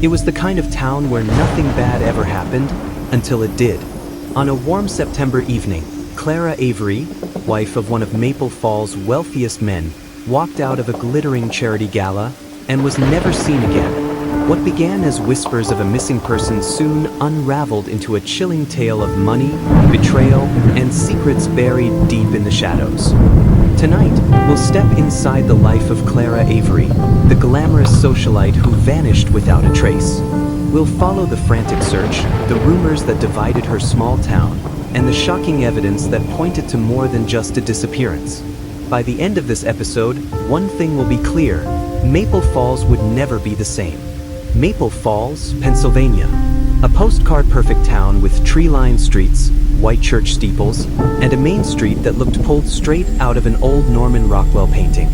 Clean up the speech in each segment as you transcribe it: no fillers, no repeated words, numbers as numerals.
It was the kind of town where nothing bad ever happened, until it did. On a warm September evening, Clara Avery, wife of one of Maple Falls' wealthiest men, walked out of a glittering charity gala and was never seen again. What began as whispers of a missing person soon unraveled into a chilling tale of money, betrayal, and secrets buried deep in the shadows. Tonight, we'll step inside the life of Clara Avery, the glamorous socialite who vanished without a trace. We'll follow the frantic search, the rumors that divided her small town, and the shocking evidence that pointed to more than just a disappearance. By the end of this episode, one thing will be clear: Maple Falls would never be the same. Maple Falls, Pennsylvania. A postcard-perfect town with tree-lined streets, white church steeples, and a main street that looked pulled straight out of an old Norman Rockwell painting.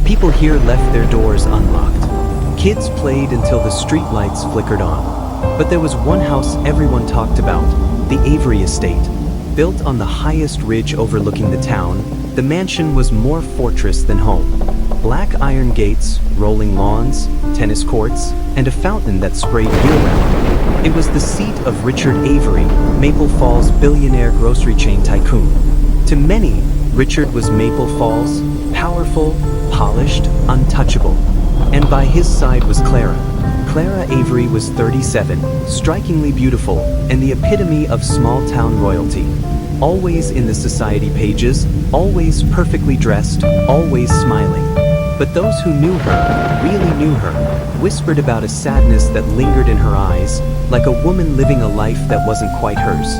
People here left their doors unlocked. Kids played until the street lights flickered on. But there was one house everyone talked about, the Avery estate. Built on the highest ridge overlooking the town, the mansion was more fortress than home. Black iron gates, rolling lawns, tennis courts, and a fountain that sprayed year-round. It was the seat of Richard Avery, Maple Falls' billionaire grocery chain tycoon. To many, Richard was Maple Falls, powerful, polished, untouchable. And by his side was Clara. Clara Avery was 37, strikingly beautiful, and the epitome of small-town royalty. Always in the society pages, always perfectly dressed, always smiling. But those who knew her, really knew her, whispered about a sadness that lingered in her eyes, like a woman living a life that wasn't quite hers.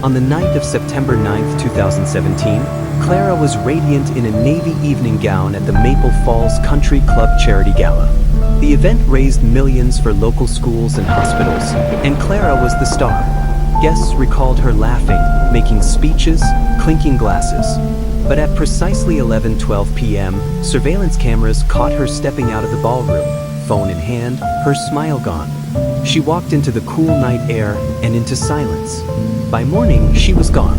On the night of September 9, 2017, Clara was radiant in a navy evening gown at the Maple Falls Country Club Charity Gala. The event raised millions for local schools and hospitals, and Clara was the star. Guests recalled her laughing, making speeches, clinking glasses. But at precisely 11:12 p.m., surveillance cameras caught her stepping out of the ballroom, phone in hand, her smile gone. She walked into the cool night air and into silence. By morning, she was gone.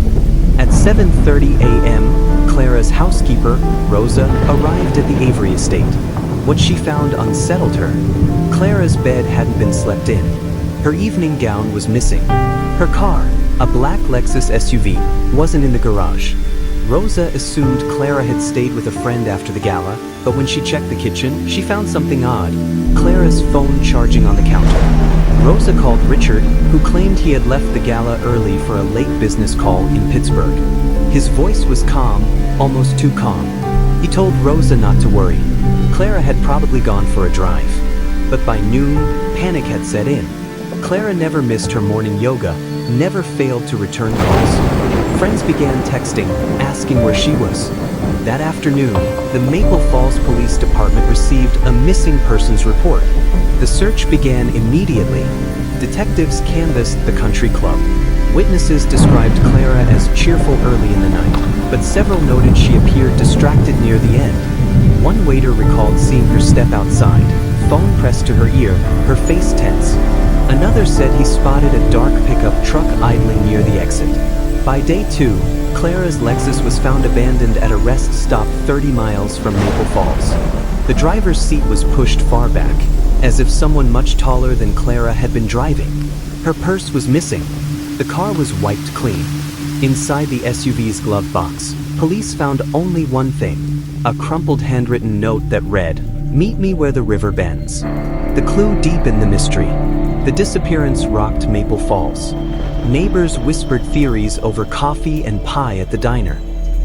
At 7:30 a.m., Clara's housekeeper, Rosa, arrived at the Avery estate. What she found unsettled her. Clara's bed hadn't been slept in. Her evening gown was missing. Her car, a black Lexus SUV, wasn't in the garage. Rosa assumed Clara had stayed with a friend after the gala, but when she checked the kitchen, she found something odd: Clara's phone charging on the counter. Rosa called Richard, who claimed he had left the gala early for a late business call in Pittsburgh. His voice was calm, almost too calm. He told Rosa not to worry. Clara had probably gone for a drive. But by noon, panic had set in. Clara never missed her morning yoga, never failed to return calls. Friends began texting, asking where she was. That afternoon, the Maple Falls Police Department received a missing persons report. The search began immediately. Detectives canvassed the country club. Witnesses described Clara as cheerful early in the night, but several noted she appeared distracted near the end. One waiter recalled seeing her step outside, phone pressed to her ear, her face tense. Another said he spotted a dark pickup truck idling near the exit. By day 2, Clara's Lexus was found abandoned at a rest stop 30 miles from Maple Falls. The driver's seat was pushed far back, as if someone much taller than Clara had been driving. Her purse was missing. The car was wiped clean. Inside the SUV's glove box, police found only one thing: a crumpled handwritten note that read, "Meet me where the river bends." The clue deepened the mystery. The disappearance rocked Maple Falls. Neighbors whispered theories over coffee and pie at the diner.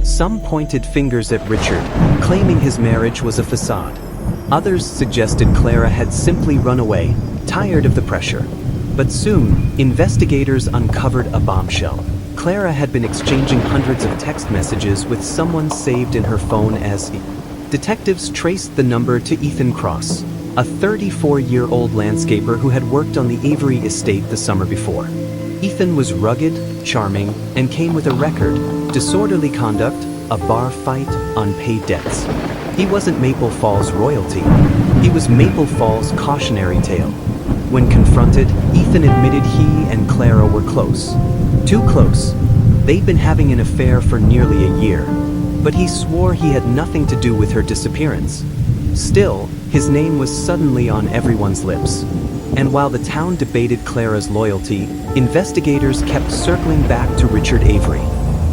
Some pointed fingers at Richard, claiming his marriage was a facade. Others suggested Clara had simply run away, tired of the pressure. But soon, investigators uncovered a bombshell. Clara had been exchanging hundreds of text messages with someone saved in her phone as Detectives traced the number to Ethan Cross, a 34-year-old landscaper who had worked on the Avery estate the summer before. Ethan was rugged, charming, and came with a record: disorderly conduct, a bar fight, unpaid debts. He wasn't Maple Falls royalty. He was Maple Falls' cautionary tale. When confronted, Ethan admitted he and Clara were close. Too close. They'd been having an affair for nearly a year. But he swore he had nothing to do with her disappearance. Still, his name was suddenly on everyone's lips. And while the town debated Clara's loyalty, investigators kept circling back to Richard Avery.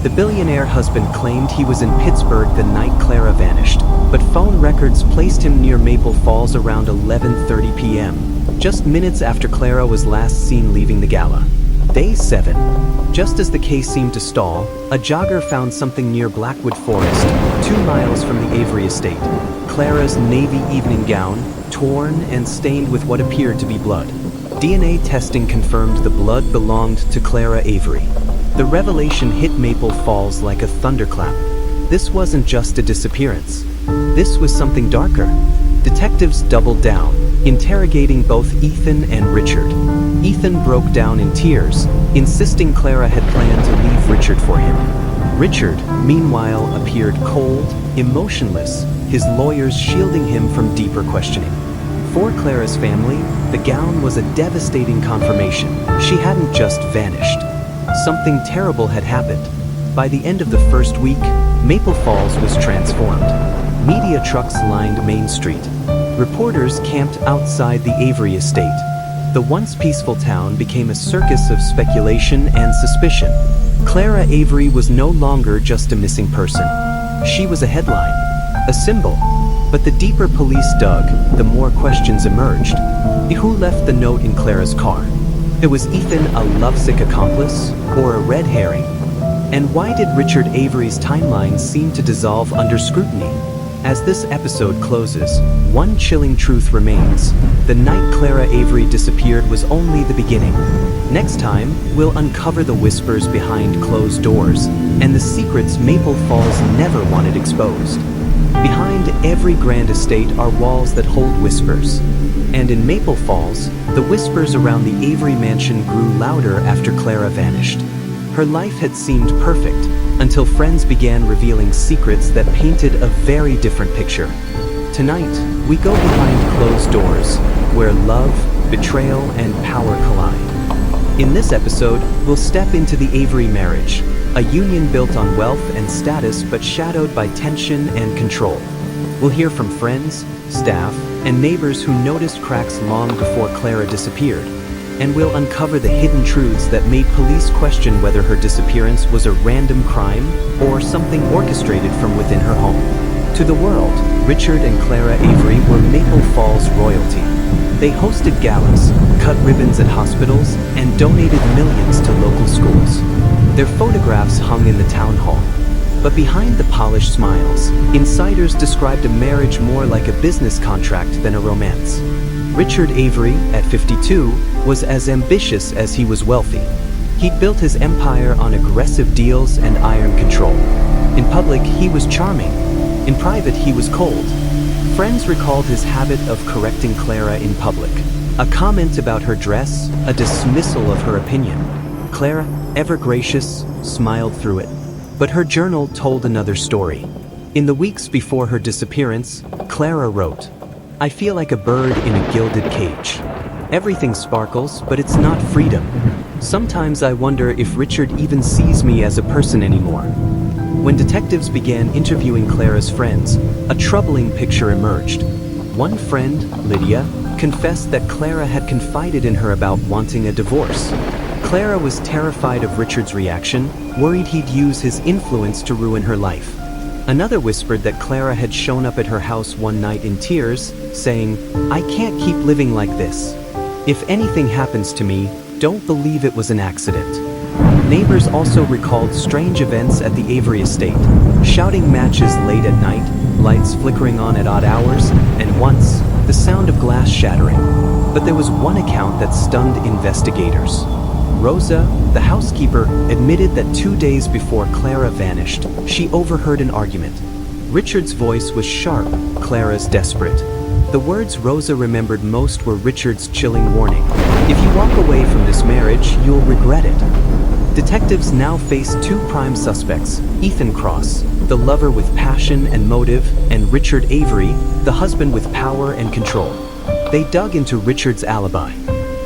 The billionaire husband claimed he was in Pittsburgh the night Clara vanished, but phone records placed him near Maple Falls around 11:30 p.m., just minutes after Clara was last seen leaving the gala. Day 7. Just as the case seemed to stall, a jogger found something near Blackwood Forest, 2 miles from the Avery estate. Clara's navy evening gown, torn and stained with what appeared to be blood. DNA testing confirmed the blood belonged to Clara Avery. The revelation hit Maple Falls like a thunderclap. This wasn't just a disappearance. This was something darker. Detectives doubled down, interrogating both Ethan and Richard. Ethan broke down in tears, insisting Clara had planned to leave Richard for him. Richard, meanwhile, appeared cold, emotionless, his lawyers shielding him from deeper questioning. For Clara's family, the gown was a devastating confirmation. She hadn't just vanished. Something terrible had happened. By the end of the first week, Maple Falls was transformed. Media trucks lined Main Street. Reporters camped outside the Avery estate. The once peaceful town became a circus of speculation and suspicion. Clara Avery was no longer just a missing person. She was a headline, a symbol. But the deeper police dug, the more questions emerged. Who left the note in Clara's car? Was Ethan a lovesick accomplice, or a red herring? And why did Richard Avery's timeline seem to dissolve under scrutiny? As this episode closes, one chilling truth remains. The night Clara Avery disappeared was only the beginning. Next time, we'll uncover the whispers behind closed doors, and the secrets Maple Falls never wanted exposed. Behind every grand estate are walls that hold whispers. And in Maple Falls, the whispers around the Avery mansion grew louder after Clara vanished. Her life had seemed perfect, until friends began revealing secrets that painted a very different picture. Tonight, we go behind closed doors, where love, betrayal, and power collide. In this episode, we'll step into the Avery marriage, a union built on wealth and status but shadowed by tension and control. We'll hear from friends, staff, and neighbors who noticed cracks long before Clara disappeared. And we'll uncover the hidden truths that made police question whether her disappearance was a random crime or something orchestrated from within her home. To the world, Richard and Clara Avery were Maple Falls royalty. They hosted galas, cut ribbons at hospitals, and donated millions to local schools. Their photographs hung in the town hall. But behind the polished smiles, insiders described a marriage more like a business contract than a romance. Richard Avery, at 52, was as ambitious as he was wealthy. He'd built his empire on aggressive deals and iron control. In public, he was charming. In private, he was cold. Friends recalled his habit of correcting Clara in public. A comment about her dress, a dismissal of her opinion. Clara, ever gracious, smiled through it. But her journal told another story. In the weeks before her disappearance, Clara wrote, "I feel like a bird in a gilded cage. Everything sparkles, but it's not freedom. Sometimes I wonder if Richard even sees me as a person anymore." When detectives began interviewing Clara's friends, a troubling picture emerged. One friend, Lydia, confessed that Clara had confided in her about wanting a divorce. Clara was terrified of Richard's reaction, worried he'd use his influence to ruin her life. Another whispered that Clara had shown up at her house one night in tears, saying, "I can't keep living like this. If anything happens to me, don't believe it was an accident." Neighbors also recalled strange events at the Avery estate, shouting matches late at night, lights flickering on at odd hours, and once, the sound of glass shattering. But there was one account that stunned investigators. Rosa, the housekeeper, admitted that 2 days before Clara vanished, she overheard an argument. Richard's voice was sharp, Clara's desperate. The words Rosa remembered most were Richard's chilling warning. "If you walk away from this marriage, you'll regret it." Detectives now faced 2 prime suspects, Ethan Cross, the lover with passion and motive, and Richard Avery, the husband with power and control. They dug into Richard's alibi.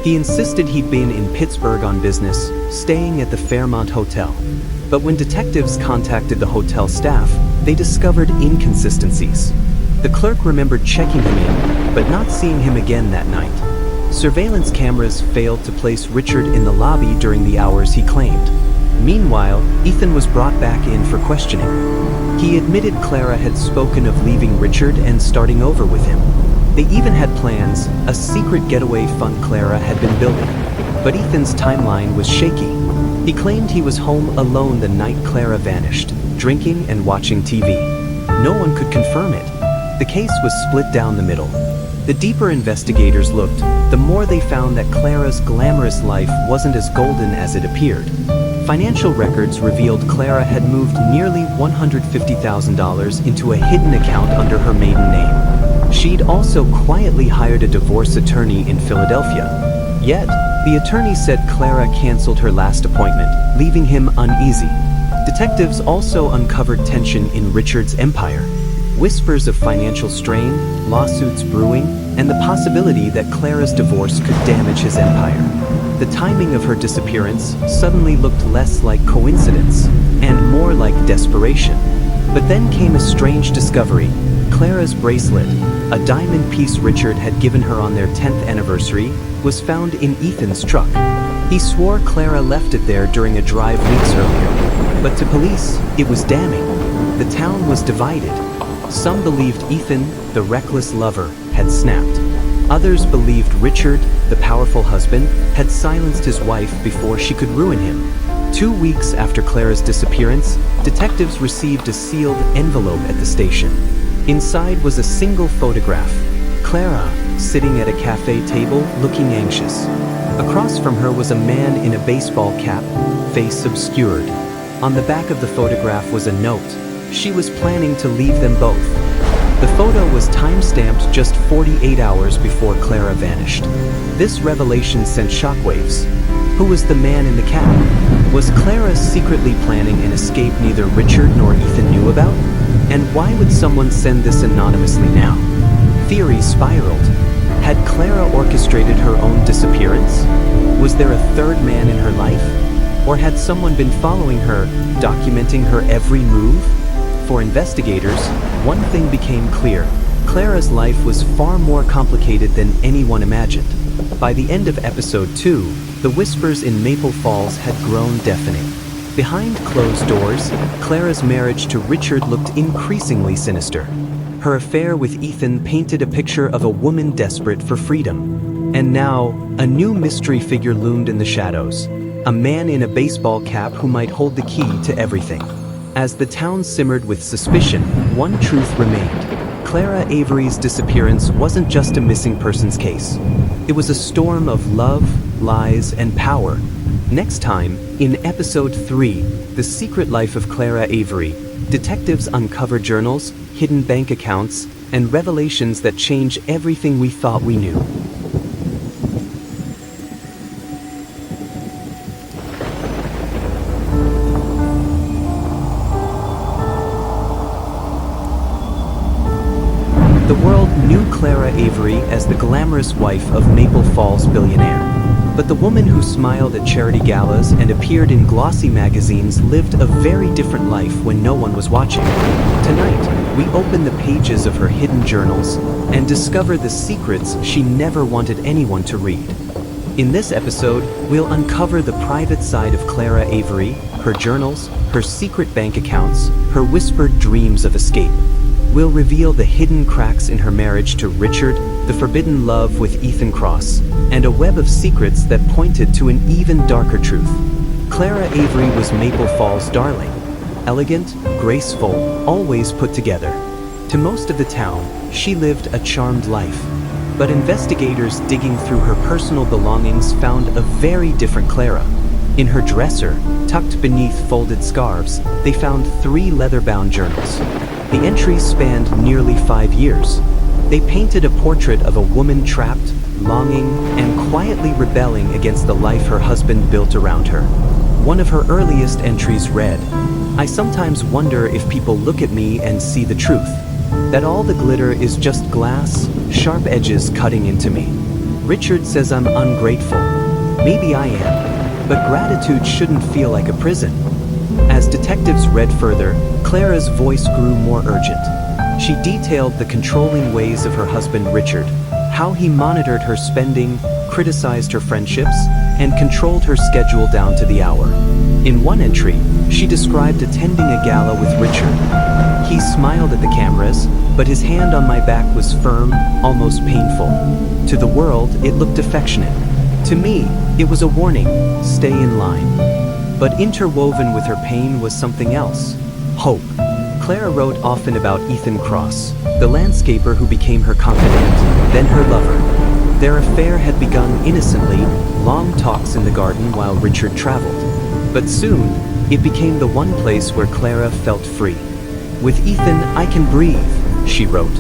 He insisted he'd been in Pittsburgh on business, staying at the Fairmont Hotel. But when detectives contacted the hotel staff, they discovered inconsistencies. The clerk remembered checking him in, but not seeing him again that night. Surveillance cameras failed to place Richard in the lobby during the hours he claimed. Meanwhile, Ethan was brought back in for questioning. He admitted Clara had spoken of leaving Richard and starting over with him. They even had plans, a secret getaway fund Clara had been building. But Ethan's timeline was shaky. He claimed he was home alone the night Clara vanished, drinking and watching TV. No one could confirm it. The case was split down the middle. The deeper investigators looked, the more they found that Clara's glamorous life wasn't as golden as it appeared. Financial records revealed Clara had moved nearly $150,000 into a hidden account under her maiden name. She'd also quietly hired a divorce attorney in Philadelphia. Yet, the attorney said Clara canceled her last appointment, leaving him uneasy. Detectives also uncovered tension in Richard's empire. Whispers of financial strain, lawsuits brewing, and the possibility that Clara's divorce could damage his empire. The timing of her disappearance suddenly looked less like coincidence and more like desperation. But then came a strange discovery. Clara's bracelet, a diamond piece Richard had given her on their 10th anniversary, was found in Ethan's truck. He swore Clara left it there during a drive weeks earlier. But to police, it was damning. The town was divided. Some believed Ethan, the reckless lover, had snapped. Others believed Richard, the powerful husband, had silenced his wife before she could ruin him. 2 weeks after Clara's disappearance, detectives received a sealed envelope at the station. Inside was a single photograph. Clara, sitting at a cafe table, looking anxious. Across from her was a man in a baseball cap, face obscured. On the back of the photograph was a note. She was planning to leave them both. The photo was time-stamped just 48 hours before Clara vanished. This revelation sent shockwaves. Who was the man in the cap? Was Clara secretly planning an escape neither Richard nor Ethan knew about? And why would someone send this anonymously now? Theories spiraled. Had Clara orchestrated her own disappearance? Was there a third man in her life? Or had someone been following her, documenting her every move? For investigators, one thing became clear. Clara's life was far more complicated than anyone imagined. By the end of episode 2, the whispers in Maple Falls had grown deafening. Behind closed doors, Clara's marriage to Richard looked increasingly sinister. Her affair with Ethan painted a picture of a woman desperate for freedom. And now, a new mystery figure loomed in the shadows. A man in a baseball cap who might hold the key to everything. As the town simmered with suspicion, one truth remained. Clara Avery's disappearance wasn't just a missing persons case. It was a storm of love, lies, and power. Next time, in episode 3, The Secret Life of Clara Avery, detectives uncover journals, hidden bank accounts, and revelations that change everything we thought we knew. The world knew Clara Avery as the glamorous wife of Maple Falls billionaire. But the woman who smiled at charity galas and appeared in glossy magazines lived a very different life when no one was watching. Tonight, we open the pages of her hidden journals and discover the secrets she never wanted anyone to read. In this episode, we'll uncover the private side of Clara Avery, her journals, her secret bank accounts, her whispered dreams of escape. We'll reveal the hidden cracks in her marriage to Richard, the forbidden love with Ethan Cross, and a web of secrets that pointed to an even darker truth. Clara Avery was Maple Falls' darling. Elegant, graceful, always put together. To most of the town, she lived a charmed life. But investigators digging through her personal belongings found a very different Clara. In her dresser, tucked beneath folded scarves, they found 3 leather-bound journals. The entries spanned nearly 5 years. They painted a portrait of a woman trapped, longing, and quietly rebelling against the life her husband built around her. One of her earliest entries read, "I sometimes wonder if people look at me and see the truth. That all the glitter is just glass, sharp edges cutting into me. Richard says I'm ungrateful. Maybe I am. But gratitude shouldn't feel like a prison." As detectives read further, Clara's voice grew more urgent. She detailed the controlling ways of her husband Richard, how he monitored her spending, criticized her friendships, and controlled her schedule down to the hour. In one entry, she described attending a gala with Richard. He smiled at the cameras, but his hand on my back was firm, almost painful. To the world, it looked affectionate. To me, it was a warning, stay in line. But interwoven with her pain was something else, hope. Clara wrote often about Ethan Cross, the landscaper who became her confidant, then her lover. Their affair had begun innocently, long talks in the garden while Richard traveled. But soon, it became the one place where Clara felt free. With Ethan, I can breathe, she wrote.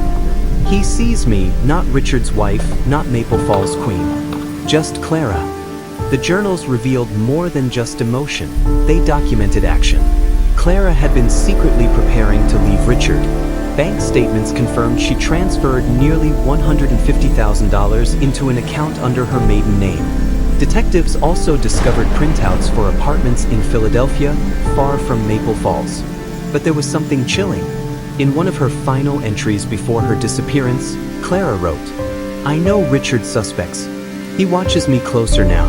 He sees me, not Richard's wife, not Maple Falls queen. Just Clara. The journals revealed more than just emotion, they documented action. Clara had been secretly preparing to leave Richard. Bank statements confirmed she transferred nearly $150,000 into an account under her maiden name. Detectives also discovered printouts for apartments in Philadelphia, far from Maple Falls. But there was something chilling. In one of her final entries before her disappearance, Clara wrote, "I know Richard's suspects. He watches me closer now.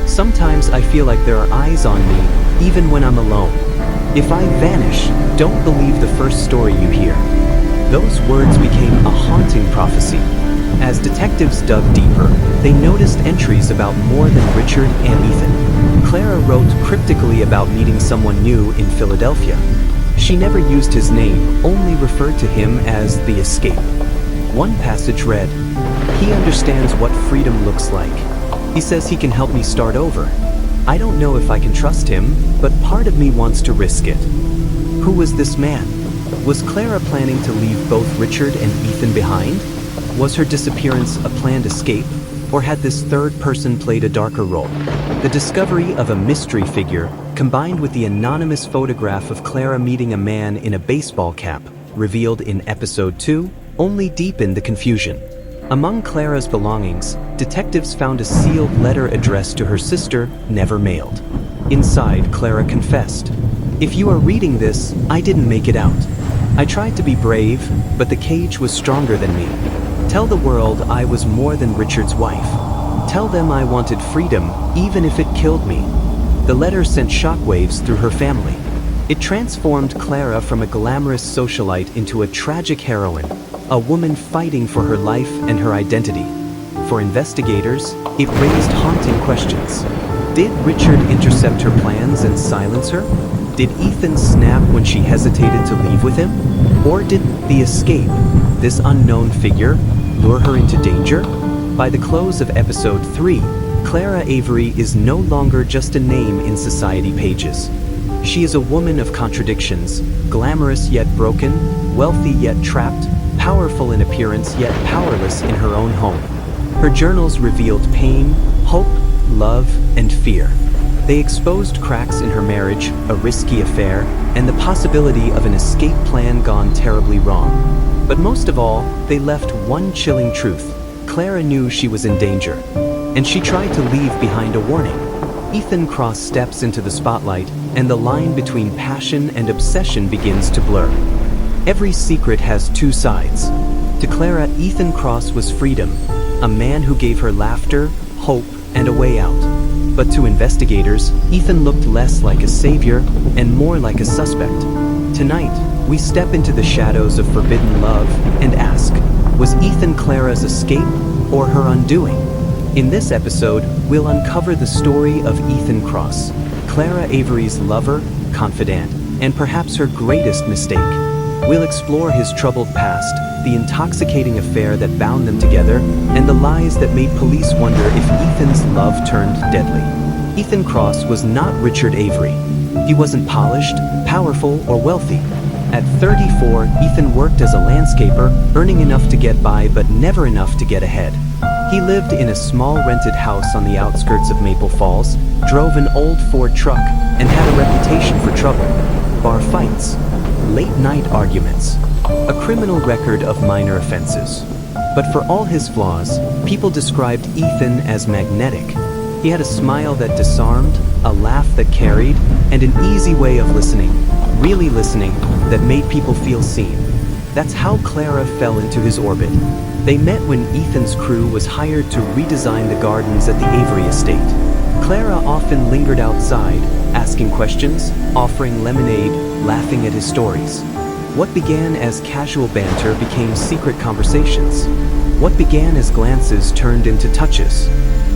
Sometimes I feel like there are eyes on me, even when I'm alone. If I vanish, don't believe the first story you hear." Those words became a haunting prophecy. As detectives dug deeper, they noticed entries about more than Richard and Ethan. Clara wrote cryptically about meeting someone new in Philadelphia. She never used his name, only referred to him as the Escape. One passage read, "He understands what freedom looks like. He says he can help me start over. I don't know if I can trust him, but part of me wants to risk it." Who was this man? Was Clara planning to leave both Richard and Ethan behind? Was her disappearance a planned escape, or had this third person played a darker role? The discovery of a mystery figure, combined with the anonymous photograph of Clara meeting a man in a baseball cap, revealed in episode 2, only deepened the confusion. Among Clara's belongings, detectives found a sealed letter addressed to her sister, never mailed. Inside, Clara confessed, "If you are reading this, I didn't make it out. I tried to be brave, but the cage was stronger than me. Tell the world I was more than Richard's wife. Tell them I wanted freedom, even if it killed me." The letter sent shockwaves through her family. It transformed Clara from a glamorous socialite into a tragic heroine, a woman fighting for her life and her identity. For investigators, it raised haunting questions. Did Richard intercept her plans and silence her? Did Ethan snap when she hesitated to leave with him? Or did the Escape, this unknown figure, lure her into danger? By the close of episode 3, Clara Avery is no longer just a name in society pages. She is a woman of contradictions, glamorous yet broken, wealthy yet trapped, powerful in appearance yet powerless in her own home. Her journals revealed pain, hope, love, and fear. They exposed cracks in her marriage, a risky affair, and the possibility of an escape plan gone terribly wrong. But most of all, they left one chilling truth. Clara knew she was in danger, and she tried to leave behind a warning. Ethan Cross steps into the spotlight, and the line between passion and obsession begins to blur. Every secret has two sides. To Clara, Ethan Cross was freedom, a man who gave her laughter, hope, and a way out. But to investigators, Ethan looked less like a savior and more like a suspect. Tonight, we step into the shadows of forbidden love and ask, was Ethan Clara's escape or her undoing? In this episode, we'll uncover the story of Ethan Cross, Clara Avery's lover, confidant, and perhaps her greatest mistake. We'll explore his troubled past, the intoxicating affair that bound them together, and the lies that made police wonder if Ethan's love turned deadly. Ethan Cross was not Richard Avery. He wasn't polished, powerful, or wealthy. At 34, Ethan worked as a landscaper, earning enough to get by but never enough to get ahead. He lived in a small rented house on the outskirts of Maple Falls, drove an old Ford truck, and had a reputation for trouble. Bar fights, late-night arguments, a criminal record of minor offenses. But for all his flaws, people described Ethan as magnetic. He had a smile that disarmed, a laugh that carried, and an easy way of listening, really listening, that made people feel seen. That's how Clara fell into his orbit. They met when Ethan's crew was hired to redesign the gardens at the Avery estate. Clara often lingered outside, asking questions, offering lemonade, laughing at his stories. What began as casual banter became secret conversations. What began as glances turned into touches.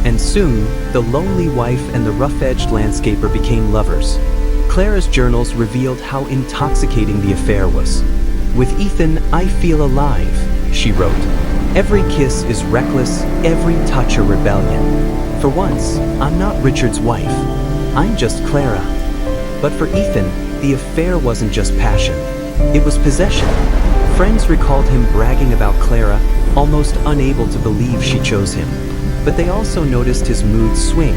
And soon, the lonely wife and the rough-edged landscaper became lovers. Clara's journals revealed how intoxicating the affair was. "With Ethan, I feel alive," she wrote. "Every kiss is reckless, every touch a rebellion. For once, I'm not Richard's wife. I'm just Clara." But for Ethan, the affair wasn't just passion. It was possession. Friends recalled him bragging about Clara, almost unable to believe she chose him. But they also noticed his mood swing.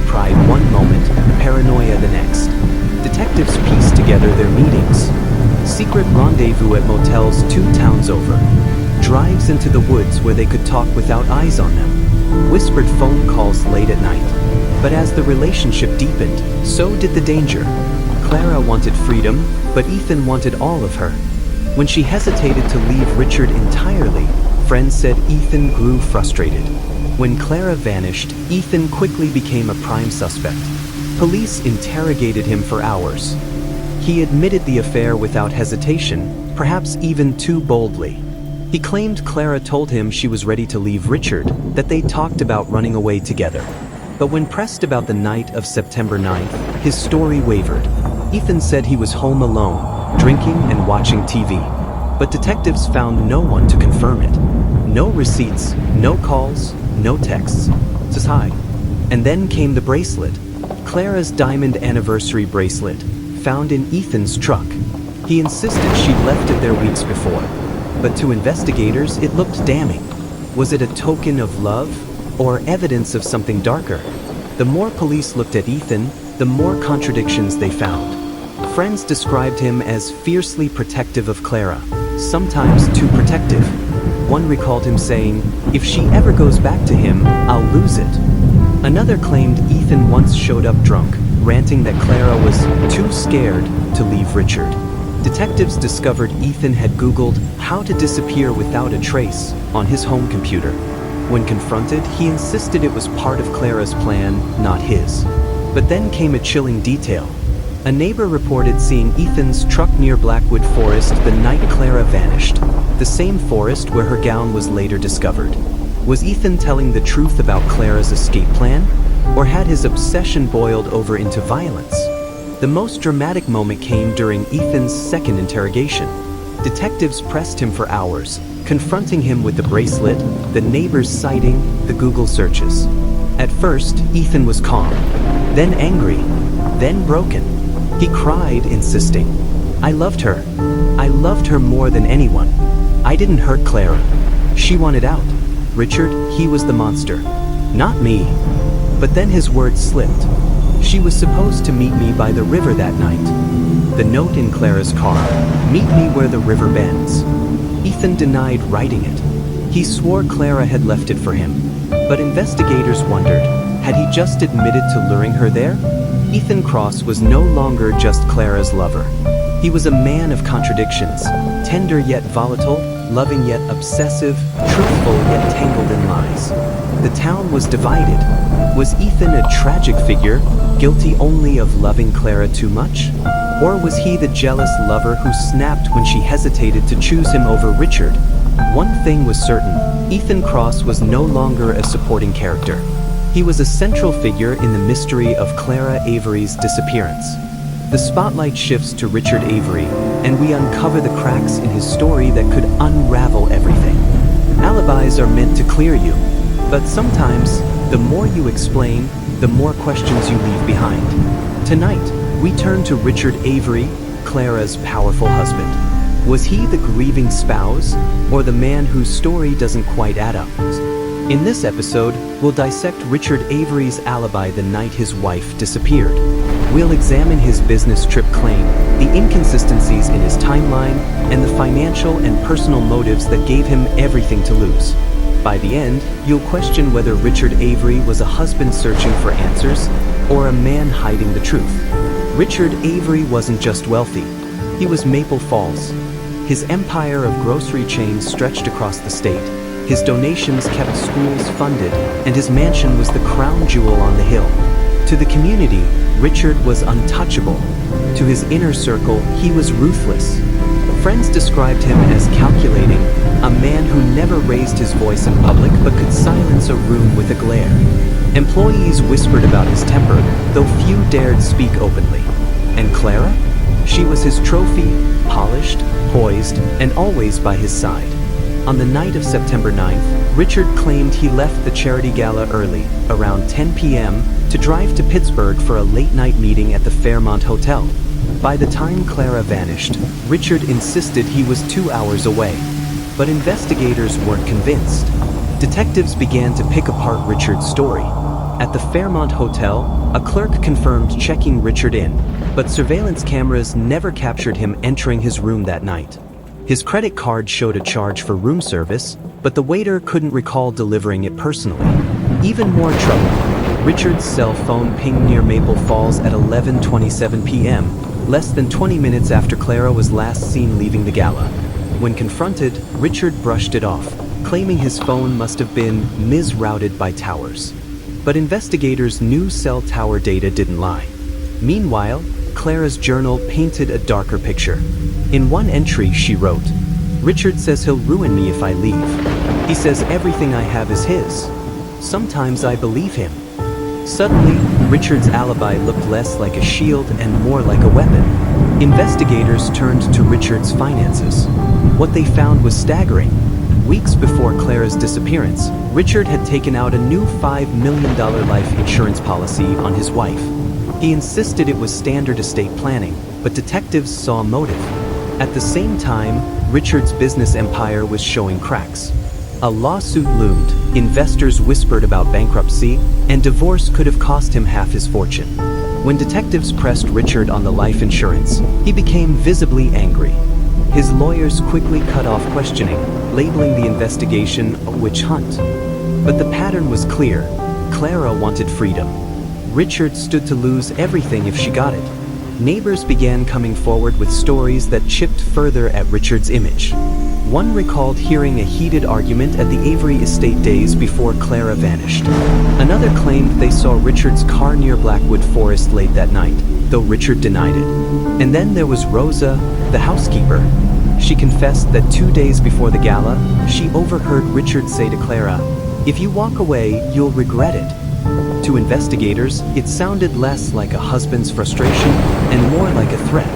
Pride one moment, paranoia the next. Detectives pieced together their meetings. Secret rendezvous at motels 2 towns over. Drives into the woods where they could talk without eyes on them. Whispered phone calls late at night. But as the relationship deepened, so did the danger. Clara wanted freedom, but Ethan wanted all of her. When she hesitated to leave Richard entirely, friends said Ethan grew frustrated. When Clara vanished, Ethan quickly became a prime suspect. Police interrogated him for hours. He admitted the affair without hesitation, perhaps even too boldly. He claimed Clara told him she was ready to leave Richard, that they talked about running away together. But when pressed about the night of September 9th, his story wavered. Ethan said he was home alone, drinking and watching TV. But detectives found no one to confirm it. No receipts, no calls, no texts. Just hi. And then came the bracelet. Clara's diamond anniversary bracelet, found in Ethan's truck. He insisted she'd left it there weeks before. But to investigators, it looked damning. Was it a token of love, or evidence of something darker? The more police looked at Ethan, the more contradictions they found. Friends described him as fiercely protective of Clara, sometimes too protective. One recalled him saying, "If she ever goes back to him, I'll lose it." Another claimed Ethan once showed up drunk, ranting that Clara was too scared to leave Richard. Detectives discovered Ethan had Googled how to disappear without a trace on his home computer. When confronted, he insisted it was part of Clara's plan, not his. But then came a chilling detail. A neighbor reported seeing Ethan's truck near Blackwood Forest the night Clara vanished, the same forest where her gown was later discovered. Was Ethan telling the truth about Clara's escape plan? Or had his obsession boiled over into violence? The most dramatic moment came during Ethan's second interrogation. Detectives pressed him for hours, confronting him with the bracelet, the neighbor's sighting, the Google searches. At first, Ethan was calm, then angry, then broken. He cried, insisting, "I loved her. I loved her more than anyone. I didn't hurt Clara. She wanted out. Richard, he was the monster. Not me." But then his words slipped. "She was supposed to meet me by the river that night." The note in Clara's car, "Meet me where the river bends." Ethan denied writing it. He swore Clara had left it for him. But investigators wondered, had he just admitted to luring her there? Ethan Cross was no longer just Clara's lover. He was a man of contradictions, tender yet volatile, loving yet obsessive, truthful yet tangled in lies. The town was divided. Was Ethan a tragic figure, guilty only of loving Clara too much? Or was he the jealous lover who snapped when she hesitated to choose him over Richard? One thing was certain, Ethan Cross was no longer a supporting character. He was a central figure in the mystery of Clara Avery's disappearance. The spotlight shifts to Richard Avery, and we uncover the cracks in his story that could unravel everything. Alibis are meant to clear you, but sometimes, the more you explain, the more questions you leave behind. Tonight, we turn to Richard Avery, Clara's powerful husband. Was he the grieving spouse, or the man whose story doesn't quite add up? In this episode, we'll dissect Richard Avery's alibi the night his wife disappeared. We'll examine his business trip claim, the inconsistencies in his timeline, and the financial and personal motives that gave him everything to lose. By the end, you'll question whether Richard Avery was a husband searching for answers, or a man hiding the truth. Richard Avery wasn't just wealthy. He was Maple Falls. His empire of grocery chains stretched across the state. His donations kept schools funded, and his mansion was the crown jewel on the hill. To the community, Richard was untouchable. To his inner circle, he was ruthless. Friends described him as calculating, a man who never raised his voice in public but could silence a room with a glare. Employees whispered about his temper, though few dared speak openly. And Clara? She was his trophy, polished, poised, and always by his side. On the night of September 9th, Richard claimed he left the charity gala early, around 10 p.m., to drive to Pittsburgh for a late-night meeting at the Fairmont Hotel. By the time Clara vanished, Richard insisted he was 2 hours away. But investigators weren't convinced. Detectives began to pick apart Richard's story. At the Fairmont Hotel, a clerk confirmed checking Richard in, but surveillance cameras never captured him entering his room that night. His credit card showed a charge for room service, but the waiter couldn't recall delivering it personally. Even more trouble, Richard's cell phone pinged near Maple Falls at 11:27 p.m., less than 20 minutes after Clara was last seen leaving the gala. When confronted, Richard brushed it off, claiming his phone must have been misrouted by towers. But investigators knew cell tower data didn't lie. Meanwhile, Clara's journal painted a darker picture. In one entry, she wrote, "Richard says he'll ruin me if I leave. He says everything I have is his. Sometimes I believe him." Suddenly, Richard's alibi looked less like a shield and more like a weapon. Investigators turned to Richard's finances. What they found was staggering. Weeks before Clara's disappearance, Richard had taken out a new $5 million life insurance policy on his wife. He insisted it was standard estate planning, but detectives saw a motive. At the same time, Richard's business empire was showing cracks. A lawsuit loomed, investors whispered about bankruptcy, and divorce could have cost him half his fortune. When detectives pressed Richard on the life insurance, he became visibly angry. His lawyers quickly cut off questioning, labeling the investigation a witch hunt. But the pattern was clear. Clara wanted freedom. Richard stood to lose everything if she got it. Neighbors began coming forward with stories that chipped further at Richard's image. One recalled hearing a heated argument at the Avery estate days before Clara vanished. Another claimed they saw Richard's car near Blackwood Forest late that night, though Richard denied it. And then there was Rosa, the housekeeper. She confessed that 2 days before the gala, she overheard Richard say to Clara, "If you walk away, you'll regret it." To investigators, it sounded less like a husband's frustration and more like a threat.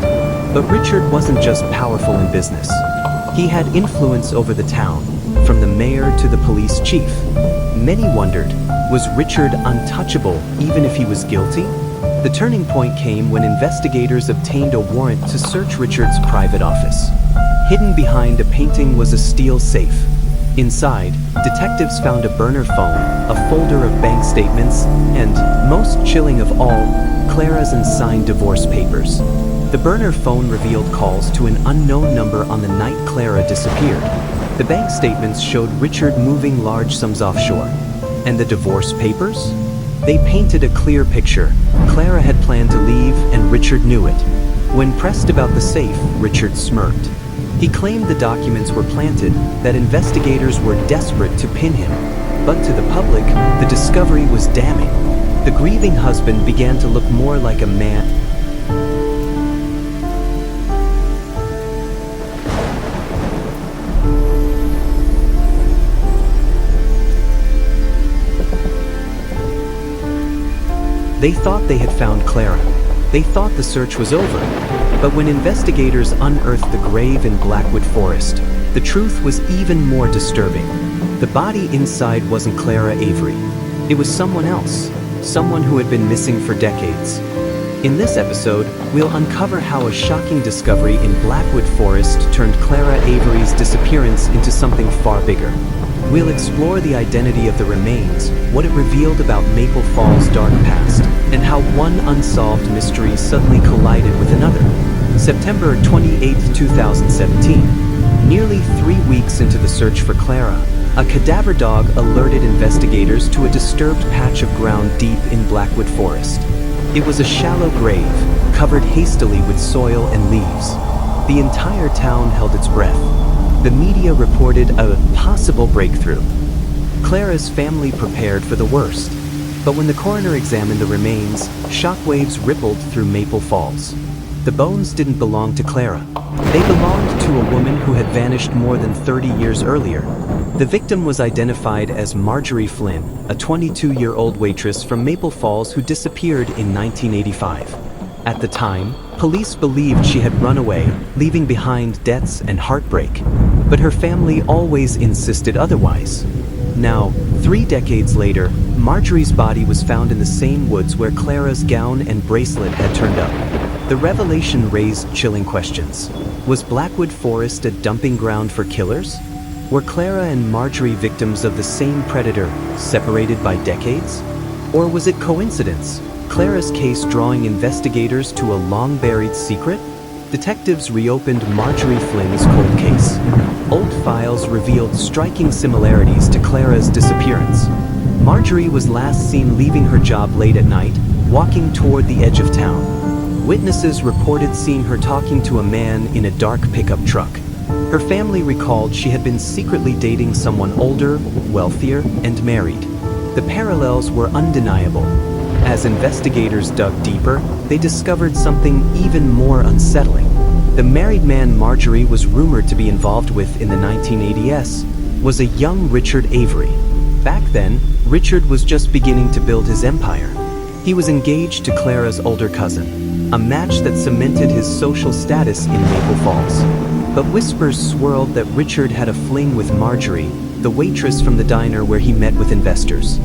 But Richard wasn't just powerful in business. He had influence over the town, from the mayor to the police chief. Many wondered, was Richard untouchable even if he was guilty? The turning point came when investigators obtained a warrant to search Richard's private office. Hidden behind a painting was a steel safe. Inside, detectives found a burner phone, a folder of bank statements, and, most chilling of all, Clara's unsigned divorce papers. The burner phone revealed calls to an unknown number on the night Clara disappeared. The bank statements showed Richard moving large sums offshore. And the divorce papers? They painted a clear picture. Clara had planned to leave, and Richard knew it. When pressed about the safe, Richard smirked. He claimed the documents were planted, that investigators were desperate to pin him. But to the public, the discovery was damning. The grieving husband began to look more like a man. They thought they had found Clara. They thought the search was over. But when investigators unearthed the grave in Blackwood Forest, the truth was even more disturbing. The body inside wasn't Clara Avery. It was someone else, someone who had been missing for decades. In this episode, we'll uncover how a shocking discovery in Blackwood Forest turned Clara Avery's disappearance into something far bigger. We'll explore the identity of the remains, what it revealed about Maple Falls' dark past, and how one unsolved mystery suddenly collided with another. September 28, 2017. Nearly 3 weeks into the search for Clara, a cadaver dog alerted investigators to a disturbed patch of ground deep in Blackwood Forest. It was a shallow grave, covered hastily with soil and leaves. The entire town held its breath. the media reported a possible breakthrough. Clara's family prepared for the worst. But when the coroner examined the remains, shockwaves rippled through Maple Falls. The bones didn't belong to Clara. They belonged to a woman who had vanished more than 30 years earlier. The victim was identified as Marjorie Flynn, a 22-year-old waitress from Maple Falls who disappeared in 1985. At the time, police believed she had run away, leaving behind debts and heartbreak. But her family always insisted otherwise. Now, 3 decades later, Marjorie's body was found in the same woods where Clara's gown and bracelet had turned up. The revelation raised chilling questions. Was Blackwood Forest a dumping ground for killers? Were Clara and Marjorie victims of the same predator, separated by decades? Or was it coincidence, Clara's case drawing investigators to a long-buried secret? Detectives reopened Marjorie Flynn's cold case. Old files revealed striking similarities to Clara's disappearance. Marjorie was last seen leaving her job late at night, walking toward the edge of town. Witnesses reported seeing her talking to a man in a dark pickup truck. Her family recalled she had been secretly dating someone older, wealthier, and married. The parallels were undeniable. As investigators dug deeper, they discovered something even more unsettling. The married man Marjorie was rumored to be involved with in the 1980s was a young Richard Avery. Back then, Richard was just beginning to build his empire. He was engaged to Clara's older cousin, a match that cemented his social status in Maple Falls. But whispers swirled that Richard had a fling with Marjorie, the waitress from the diner where he met with investors.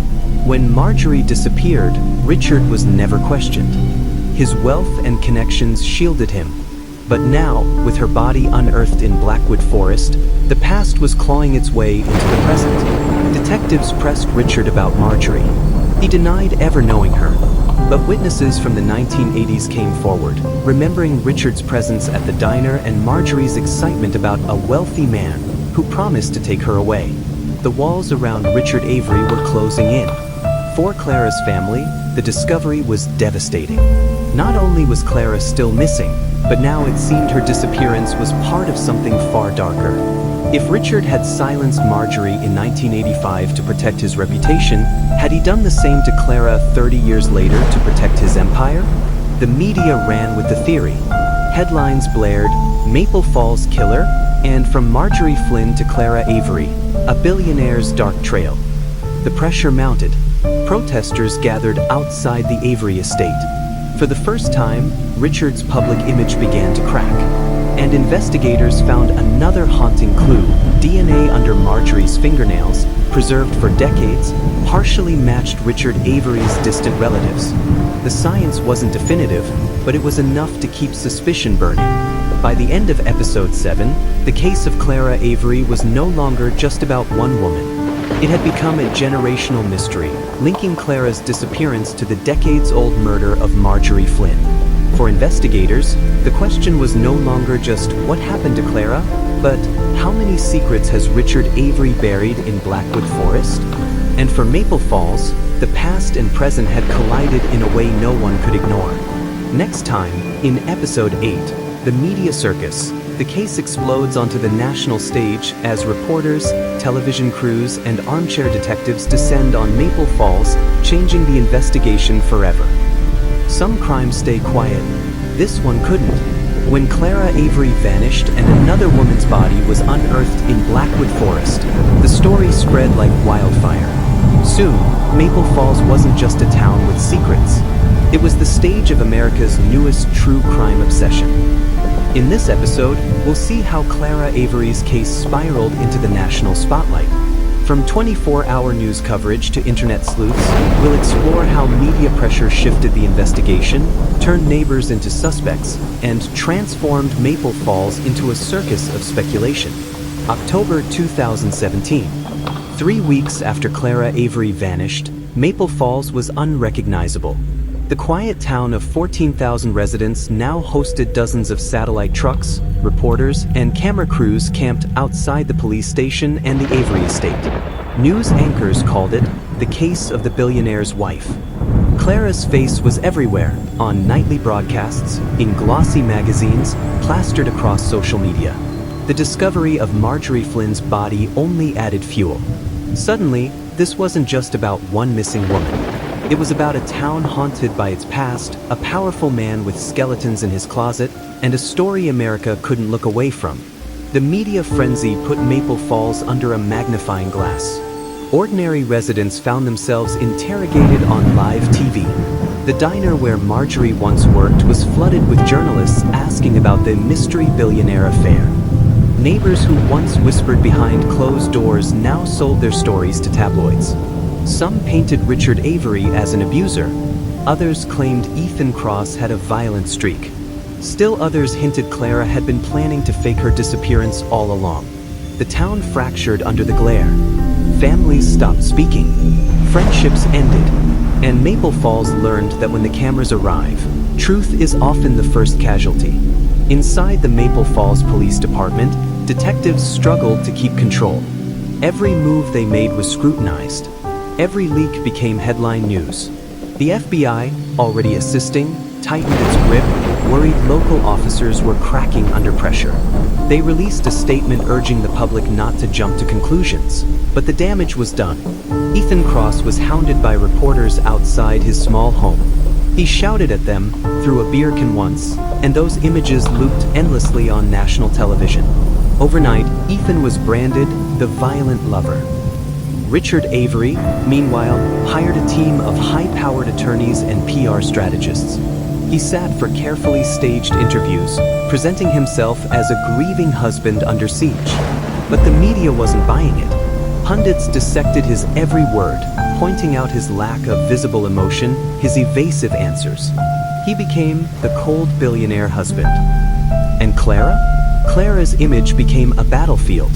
When Marjorie disappeared, Richard was never questioned. His wealth and connections shielded him. But now, with her body unearthed in Blackwood Forest, the past was clawing its way into the present. Detectives pressed Richard about Marjorie. He denied ever knowing her. But witnesses from the 1980s came forward, remembering Richard's presence at the diner and Marjorie's excitement about a wealthy man who promised to take her away. The walls around Richard Avery were closing in. For Clara's family, the discovery was devastating. Not only was Clara still missing, but now it seemed her disappearance was part of something far darker. If Richard had silenced Marjorie in 1985 to protect his reputation, had he done the same to Clara 30 years later to protect his empire? The media ran with the theory. Headlines blared, "Maple Falls Killer," and "From Marjorie Flynn to Clara Avery, a billionaire's dark trail." The pressure mounted. Protesters gathered outside the Avery estate. For the first time, Richard's public image began to crack. And investigators found another haunting clue. DNA under Marjorie's fingernails, preserved for decades, partially matched Richard Avery's distant relatives. The science wasn't definitive, but it was enough to keep suspicion burning. By the end of episode 7, the case of Clara Avery was no longer just about one woman. It had become a generational mystery, linking Clara's disappearance to the decades-old murder of Marjorie Flynn. For investigators, the question was no longer just what happened to Clara, but how many secrets has Richard Avery buried in Blackwood Forest? And for Maple Falls, the past and present had collided in a way no one could ignore. Next time, in episode 8, The Media Circus, the case explodes onto the national stage as reporters, television crews, and armchair detectives descend on Maple Falls, changing the investigation forever. Some crimes stay quiet. This one couldn't. When Clara Avery vanished and another woman's body was unearthed in Blackwood Forest, the story spread like wildfire. Soon, Maple Falls wasn't just a town with secrets. It was the stage of America's newest true crime obsession. In this episode, we'll see how Clara Avery's case spiraled into the national spotlight. From 24-hour news coverage to internet sleuths, we'll explore how media pressure shifted the investigation, turned neighbors into suspects, and transformed Maple Falls into a circus of speculation. October 2017. 3 weeks after Clara Avery vanished, Maple Falls was unrecognizable. The quiet town of 14,000 residents now hosted dozens of satellite trucks, reporters, and camera crews camped outside the police station and the Avery estate. News anchors called it the case of the billionaire's wife. Clara's face was everywhere, on nightly broadcasts, in glossy magazines, plastered across social media. The discovery of Marjorie Flynn's body only added fuel. Suddenly, this wasn't just about one missing woman. It was about a town haunted by its past, a powerful man with skeletons in his closet, and a story America couldn't look away from. The media frenzy put Maple Falls under a magnifying glass. Ordinary residents found themselves interrogated on live TV. The diner where Marjorie once worked was flooded with journalists asking about the mystery billionaire affair. Neighbors who once whispered behind closed doors now sold their stories to tabloids. Some painted Richard Avery as an abuser. Others claimed Ethan Cross had a violent streak. Still others hinted Clara had been planning to fake her disappearance all along. The town fractured under the glare. Families stopped speaking. Friendships ended. And Maple Falls learned that when the cameras arrive, truth is often the first casualty. Inside the Maple Falls Police Department, detectives struggled to keep control. Every move they made was scrutinized. Every leak became headline news. The FBI, already assisting, tightened its grip, worried local officers were cracking under pressure. They released a statement urging the public not to jump to conclusions, but the damage was done. Ethan Cross was hounded by reporters outside his small home. He shouted at them, threw a beer can once, and those images looped endlessly on national television. Overnight, Ethan was branded the violent lover. Richard Avery, meanwhile, hired a team of high-powered attorneys and PR strategists. He sat for carefully staged interviews, presenting himself as a grieving husband under siege. But the media wasn't buying it. Pundits dissected his every word, pointing out his lack of visible emotion, his evasive answers. He became the cold billionaire husband. And Clara? Clara's image became a battlefield.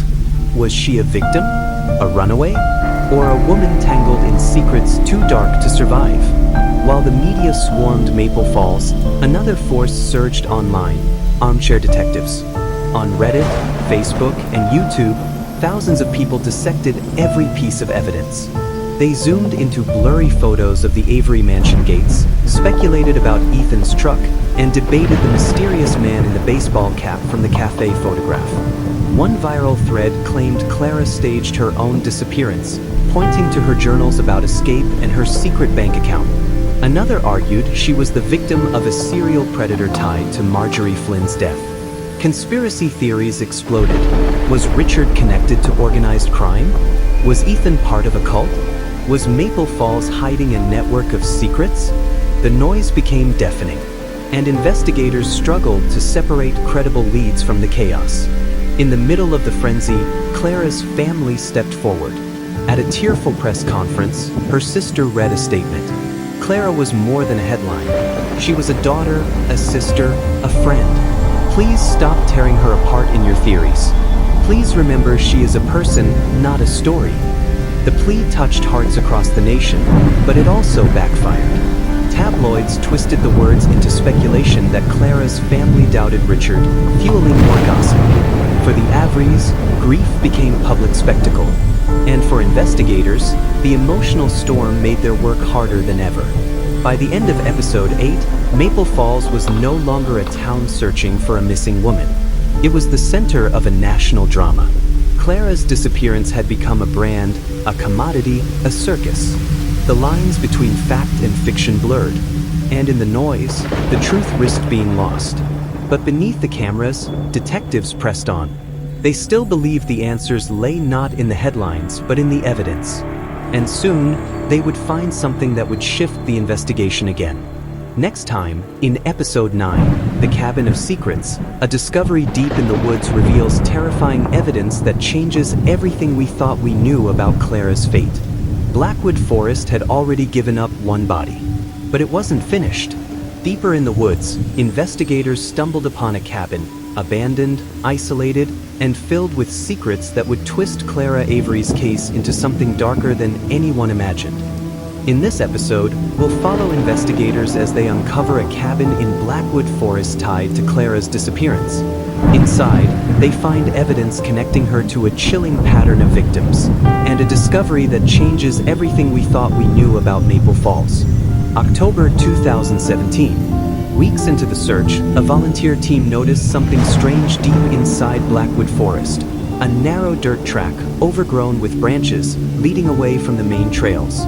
Was she a victim? A runaway? Or a woman tangled in secrets too dark to survive? While the media swarmed Maple Falls, another force surged online: armchair detectives. On Reddit, Facebook, and YouTube, thousands of people dissected every piece of evidence. They zoomed into blurry photos of the Avery mansion gates, speculated about Ethan's truck, and debated the mysterious man in the baseball cap from the cafe photograph. One viral thread claimed Clara staged her own disappearance, pointing to her journals about escape and her secret bank account. Another argued she was the victim of a serial predator tied to Marjorie Flynn's death. Conspiracy theories exploded. Was Richard connected to organized crime? Was Ethan part of a cult? Was Maple Falls hiding a network of secrets? The noise became deafening, and investigators struggled to separate credible leads from the chaos. In the middle of the frenzy, Clara's family stepped forward. At a tearful press conference, her sister read a statement. Clara was more than a headline. She was a daughter, a sister, a friend. Please stop tearing her apart in your theories. Please remember she is a person, not a story. The plea touched hearts across the nation, but it also backfired. Tabloids twisted the words into speculation that Clara's family doubted Richard, fueling more gossip. For the Averys, grief became public spectacle. And for investigators, the emotional storm made their work harder than ever. By the end of episode 8, Maple Falls was no longer a town searching for a missing woman. It was the center of a national drama. Clara's disappearance had become a brand, a commodity, a circus. The lines between fact and fiction blurred, and in the noise, the truth risked being lost. But beneath the cameras, detectives pressed on. They still believed the answers lay not in the headlines, but in the evidence. And soon, they would find something that would shift the investigation again. Next time, in episode 9, The Cabin of Secrets, a discovery deep in the woods reveals terrifying evidence that changes everything we thought we knew about Clara's fate. Blackwood Forest had already given up one body, but it wasn't finished. Deeper in the woods, investigators stumbled upon a cabin, abandoned, isolated, and filled with secrets that would twist Clara Avery's case into something darker than anyone imagined. In this episode, we'll follow investigators as they uncover a cabin in Blackwood Forest tied to Clara's disappearance. Inside, they find evidence connecting her to a chilling pattern of victims, and a discovery that changes everything we thought we knew about Maple Falls. October 2017. Weeks into the search, a volunteer team noticed something strange deep inside Blackwood Forest. A narrow dirt track, overgrown with branches, leading away from the main trails.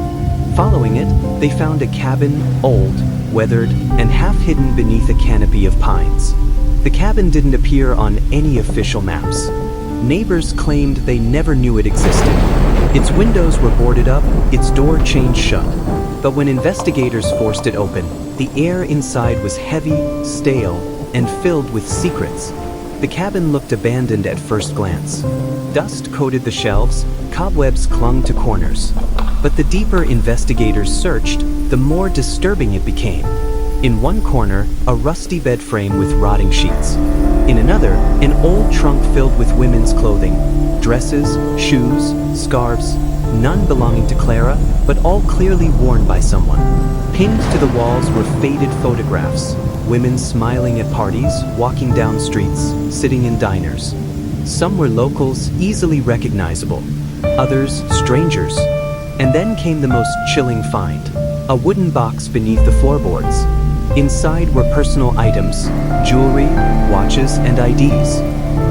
Following it, they found a cabin, old, weathered, and half hidden beneath a canopy of pines. The cabin didn't appear on any official maps. Neighbors claimed they never knew it existed. Its windows were boarded up, its door chained shut. But when investigators forced it open, the air inside was heavy, stale, and filled with secrets. The cabin looked abandoned at first glance. Dust coated the shelves, cobwebs clung to corners. But the deeper investigators searched, the more disturbing it became. In one corner, a rusty bed frame with rotting sheets. In another, an old trunk filled with women's clothing. Dresses, shoes, scarves, none belonging to Clara, but all clearly worn by someone. Pinned to the walls were faded photographs. Women smiling at parties, walking down streets, sitting in diners. Some were locals, easily recognizable. Others, strangers. And then came the most chilling find. A wooden box beneath the floorboards. Inside were personal items, jewelry, watches, and IDs.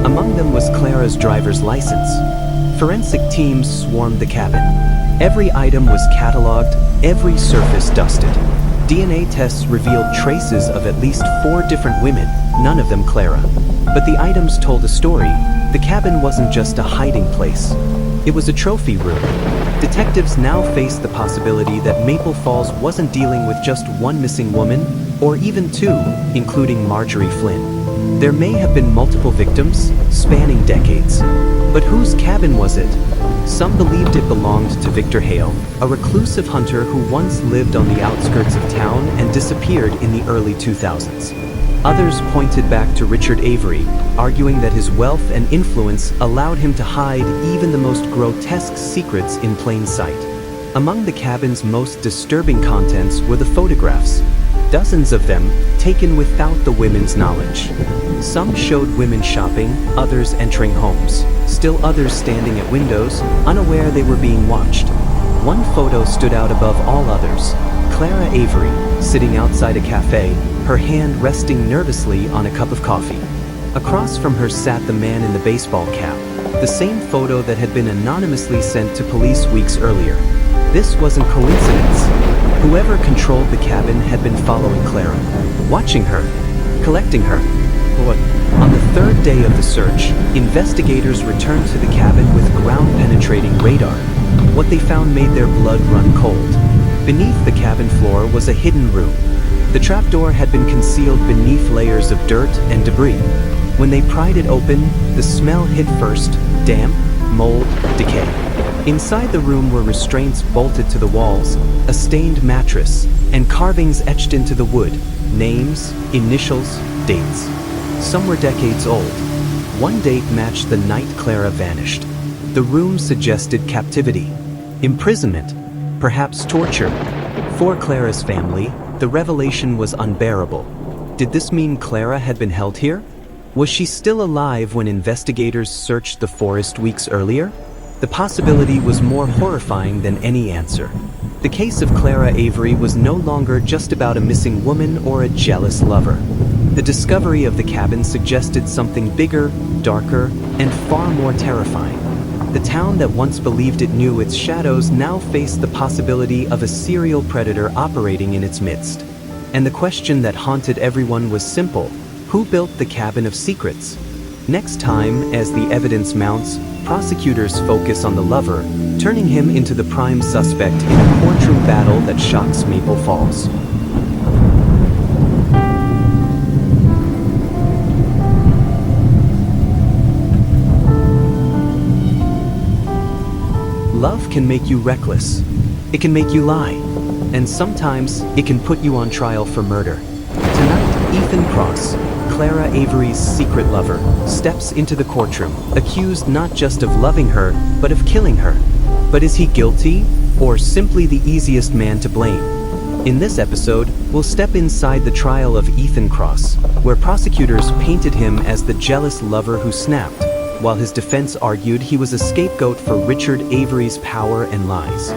Among them was Clara's driver's license. Forensic teams swarmed the cabin. Every item was cataloged, every surface dusted. DNA tests revealed traces of at least 4 different women, none of them Clara. But the items told a story. The cabin wasn't just a hiding place. It was a trophy room. Detectives now faced the possibility that Maple Falls wasn't dealing with just one missing woman, or even 2, including Marjorie Flynn. There may have been multiple victims, spanning decades. But whose cabin was it? Some believed it belonged to Victor Hale, a reclusive hunter who once lived on the outskirts of town and disappeared in the early 2000s. Others pointed back to Richard Avery, arguing that his wealth and influence allowed him to hide even the most grotesque secrets in plain sight. Among the cabin's most disturbing contents were the photographs, dozens of them taken without the women's knowledge. Some showed women shopping, others entering homes, still others standing at windows, unaware they were being watched. One photo stood out above all others. Clara Avery, sitting outside a cafe, her hand resting nervously on a cup of coffee. Across from her sat the man in the baseball cap, the same photo that had been anonymously sent to police weeks earlier. This wasn't coincidence. Whoever controlled the cabin had been following Clara, watching her, collecting her. But on the 3rd day of the search, investigators returned to the cabin with ground-penetrating radar. What they found made their blood run cold. Beneath the cabin floor was a hidden room. The trapdoor had been concealed beneath layers of dirt and debris. When they pried it open, the smell hit first: damp, mold, decay. Inside the room were restraints bolted to the walls, a stained mattress, and carvings etched into the wood. Names, initials, dates. Some were decades old. One date matched the night Clara vanished. The room suggested captivity, imprisonment, perhaps torture. For Clara's family, the revelation was unbearable. Did this mean Clara had been held here? Was she still alive when investigators searched the forest weeks earlier? The possibility was more horrifying than any answer. The case of Clara Avery was no longer just about a missing woman or a jealous lover. The discovery of the cabin suggested something bigger, darker, and far more terrifying. The town that once believed it knew its shadows now faced the possibility of a serial predator operating in its midst. And the question that haunted everyone was simple: who built the cabin of secrets? Next time, as the evidence mounts, prosecutors focus on the lover, turning him into the prime suspect in a courtroom battle that shocks Maple Falls. Love can make you reckless. It can make you lie. And sometimes, it can put you on trial for murder. Tonight, Ethan Cross, Clara Avery's secret lover, steps into the courtroom, accused not just of loving her, but of killing her. But is he guilty, or simply the easiest man to blame? In this episode, we'll step inside the trial of Ethan Cross, where prosecutors painted him as the jealous lover who snapped, while his defense argued he was a scapegoat for Richard Avery's power and lies.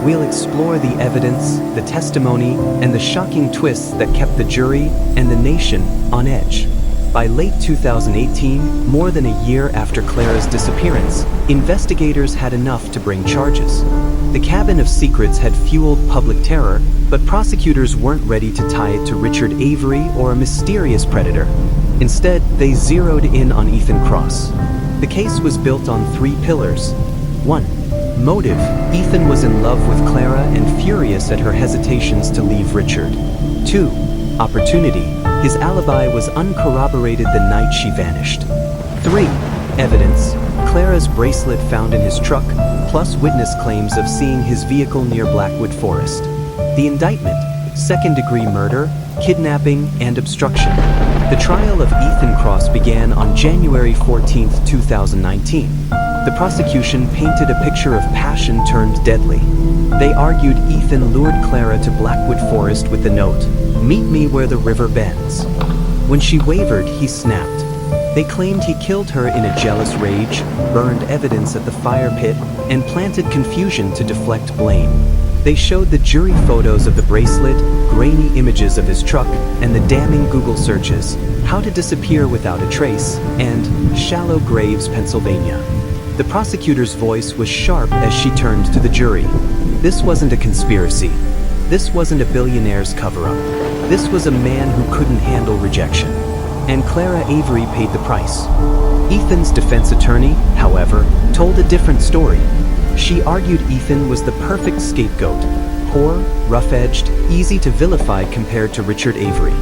We'll explore the evidence, the testimony, and the shocking twists that kept the jury and the nation on edge. By late 2018, more than a year after Clara's disappearance, investigators had enough to bring charges. The cabin of secrets had fueled public terror, but prosecutors weren't ready to tie it to Richard Avery or a mysterious predator. Instead, they zeroed in on Ethan Cross. The case was built on 3 pillars. 1. Motive. Ethan was in love with Clara and furious at her hesitations to leave Richard. 2. Opportunity. His alibi was uncorroborated the night she vanished. 3. Evidence. Clara's bracelet found in his truck, plus witness claims of seeing his vehicle near Blackwood Forest. The indictment. Second-degree murder, kidnapping, and obstruction. The trial of Ethan Cross began on January 14, 2019. The prosecution painted a picture of passion turned deadly. They argued Ethan lured Clara to Blackwood Forest with the note, "Meet me where the river bends." When she wavered, he snapped. They claimed he killed her in a jealous rage, burned evidence at the fire pit, and planted confusion to deflect blame. They showed the jury photos of the bracelet, grainy images of his truck, and the damning Google searches, "How to disappear without a trace," and "Shallow Graves, Pennsylvania." The prosecutor's voice was sharp as she turned to the jury. This wasn't a conspiracy. This wasn't a billionaire's cover-up. This was a man who couldn't handle rejection. And Clara Avery paid the price. Ethan's defense attorney, however, told a different story. She argued Ethan was the perfect scapegoat, poor, rough-edged, easy to vilify compared to Richard Avery.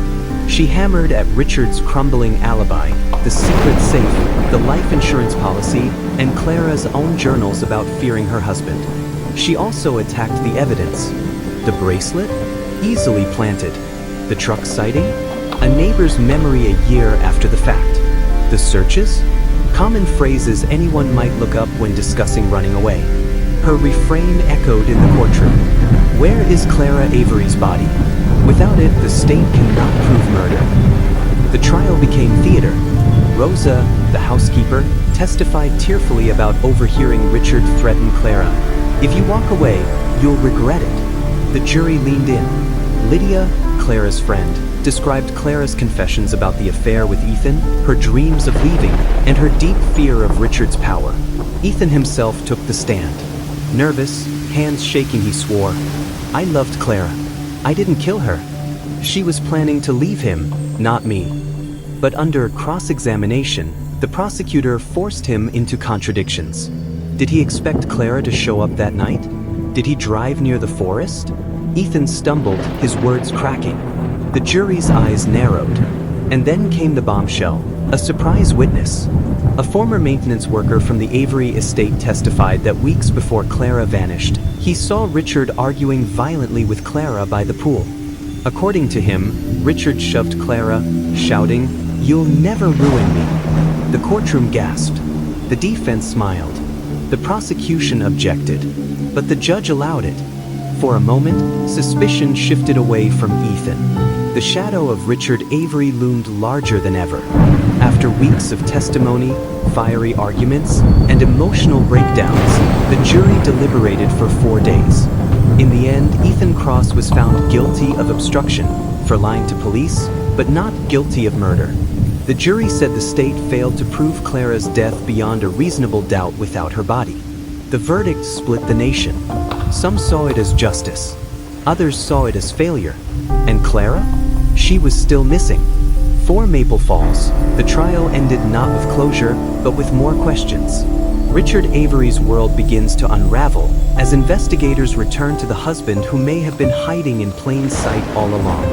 She hammered at Richard's crumbling alibi, the secret safe, the life insurance policy, and Clara's own journals about fearing her husband. She also attacked the evidence. The bracelet? Easily planted. The truck sighting? A neighbor's memory a year after the fact. The searches? Common phrases anyone might look up when discussing running away. Her refrain echoed in the courtroom. Where is Clara Avery's body? Without it, the state cannot prove murder. The trial became theater. Rosa, the housekeeper, testified tearfully about overhearing Richard threaten Clara. "If you walk away, you'll regret it." The jury leaned in. Lydia, Clara's friend, described Clara's confessions about the affair with Ethan, her dreams of leaving, and her deep fear of Richard's power. Ethan himself took the stand. Nervous, hands shaking, he swore, "I loved Clara. I didn't kill her. She was planning to leave him, not me." But under cross-examination, the prosecutor forced him into contradictions. Did he expect Clara to show up that night? Did he drive near the forest? Ethan stumbled, his words cracking. The jury's eyes narrowed. And then came the bombshell, a surprise witness. A former maintenance worker from the Avery estate testified that weeks before Clara vanished, he saw Richard arguing violently with Clara by the pool. According to him, Richard shoved Clara, shouting, "You'll never ruin me." The courtroom gasped. The defense smiled. The prosecution objected, but the judge allowed it. For a moment, suspicion shifted away from Ethan. The shadow of Richard Avery loomed larger than ever. After weeks of testimony, fiery arguments, and emotional breakdowns, the jury deliberated for 4 days. In the end, Ethan Cross was found guilty of obstruction for lying to police, but not guilty of murder. The jury said the state failed to prove Clara's death beyond a reasonable doubt without her body. The verdict split the nation. Some saw it as justice. Others saw it as failure. And Clara? She was still missing. For Maple Falls, the trial ended not with closure, but with more questions. Richard Avery's world begins to unravel as investigators return to the husband who may have been hiding in plain sight all along.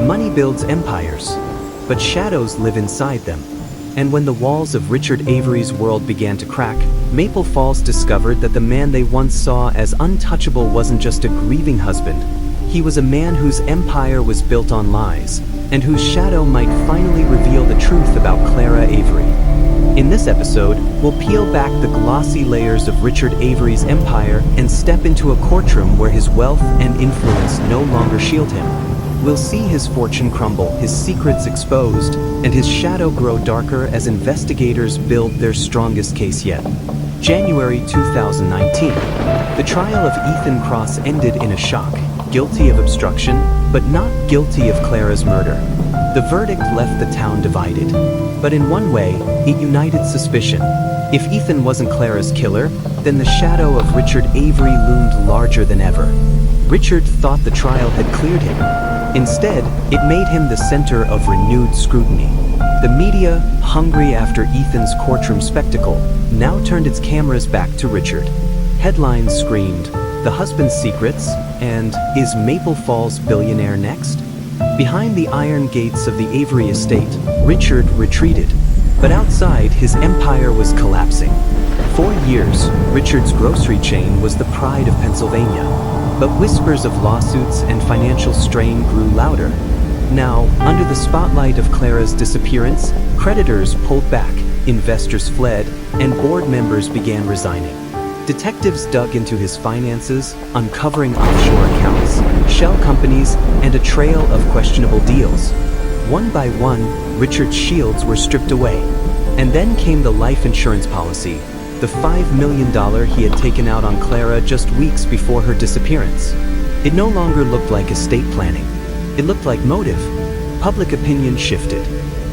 Money builds empires, but shadows live inside them. And when the walls of Richard Avery's world began to crack, Maple Falls discovered that the man they once saw as untouchable wasn't just a grieving husband. He was a man whose empire was built on lies, and whose shadow might finally reveal the truth about Clara Avery. In this episode, we'll peel back the glossy layers of Richard Avery's empire and step into a courtroom where his wealth and influence no longer shield him. We'll see his fortune crumble, his secrets exposed, and his shadow grow darker as investigators build their strongest case yet. January 2019. The trial of Ethan Cross ended in a shock. Guilty of obstruction, but not guilty of Clara's murder. The verdict left the town divided. But in one way, it united suspicion. If Ethan wasn't Clara's killer, then the shadow of Richard Avery loomed larger than ever. Richard thought the trial had cleared him. Instead, it made him the center of renewed scrutiny. The media, hungry after Ethan's courtroom spectacle, now turned its cameras back to Richard. Headlines screamed, "The husband's secrets," and "Is Maple Falls billionaire next?" Behind the iron gates of the Avery estate, Richard retreated. But outside, his empire was collapsing. For years, Richard's grocery chain was the pride of Pennsylvania. But whispers of lawsuits and financial strain grew louder. Now, under the spotlight of Clara's disappearance, creditors pulled back, investors fled, and board members began resigning. Detectives dug into his finances, uncovering offshore accounts, shell companies, and a trail of questionable deals. One by one, Richard's shields were stripped away. And then came the life insurance policy, the $5 million he had taken out on Clara just weeks before her disappearance. It no longer looked like estate planning. It looked like motive. Public opinion shifted.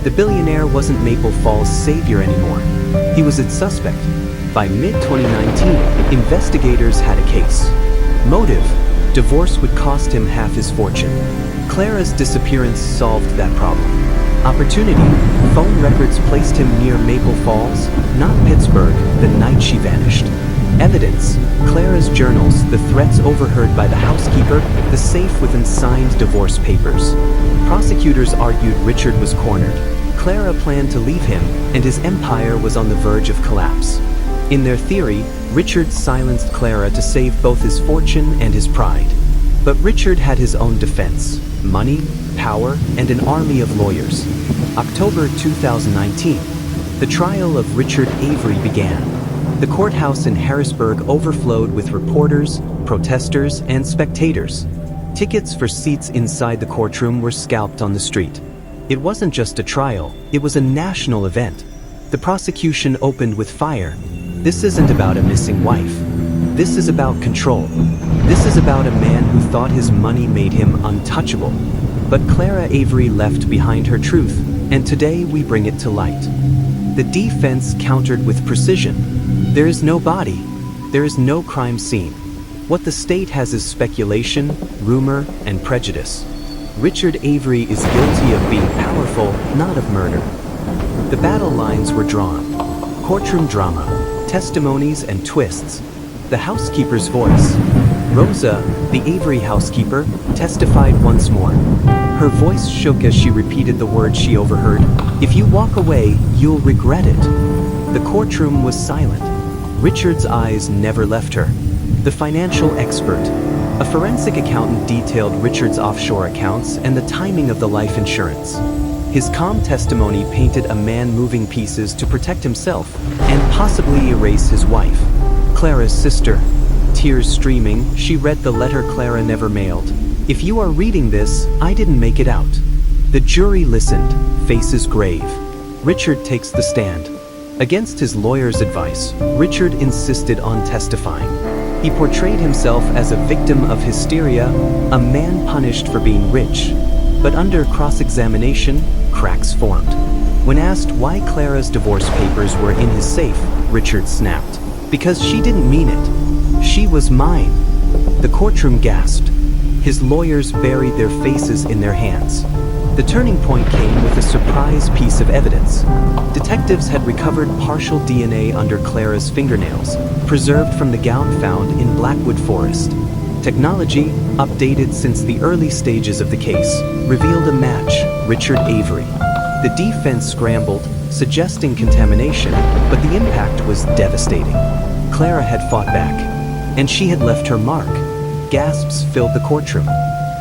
The billionaire wasn't Maple Falls' savior anymore. He was its suspect. By mid-2019, investigators had a case. Motive: divorce would cost him half his fortune. Clara's disappearance solved that problem. Opportunity: phone records placed him near Maple Falls, not Pittsburgh, the night she vanished. Evidence: Clara's journals, the threats overheard by the housekeeper, the safe with unsigned divorce papers. Prosecutors argued Richard was cornered. Clara planned to leave him, and his empire was on the verge of collapse. In their theory, Richard silenced Clara to save both his fortune and his pride. But Richard had his own defense: money, power, and an army of lawyers. October 2019. The trial of Richard Avery began. The courthouse in Harrisburg overflowed with reporters, protesters, and spectators. Tickets for seats inside the courtroom were scalped on the street. It wasn't just a trial, it was a national event. The prosecution opened with fire. This isn't about a missing wife. This is about control. This is about a man who thought his money made him untouchable. But Clara Avery left behind her truth, and today we bring it to light. The defense countered with precision. There is no body. There is no crime scene. What the state has is speculation, rumor, and prejudice. Richard Avery is guilty of being powerful, not of murder. The battle lines were drawn. Courtroom drama, testimonies, and twists. The housekeeper's voice. Rosa, the Avery housekeeper, testified once more. Her voice shook as she repeated the words she overheard. "If you walk away, you'll regret it." The courtroom was silent. Richard's eyes never left her. The financial expert. A forensic accountant detailed Richard's offshore accounts and the timing of the life insurance. His calm testimony painted a man moving pieces to protect himself and possibly erase his wife. Clara's sister. Tears streaming, she read the letter Clara never mailed. "If you are reading this, I didn't make it out." The jury listened, faces grave. Richard takes the stand. Against his lawyer's advice, Richard insisted on testifying. He portrayed himself as a victim of hysteria, a man punished for being rich. But under cross-examination, cracks formed. When asked why Clara's divorce papers were in his safe, Richard snapped. "Because she didn't mean it. She was mine." The courtroom gasped. His lawyers buried their faces in their hands. The turning point came with a surprise piece of evidence. Detectives had recovered partial DNA under Clara's fingernails, preserved from the gown found in Blackwood Forest. Technology, updated since the early stages of the case, revealed a match: Richard Avery. The defense scrambled, suggesting contamination, but the impact was devastating. Clara had fought back, and she had left her mark. Gasps filled the courtroom.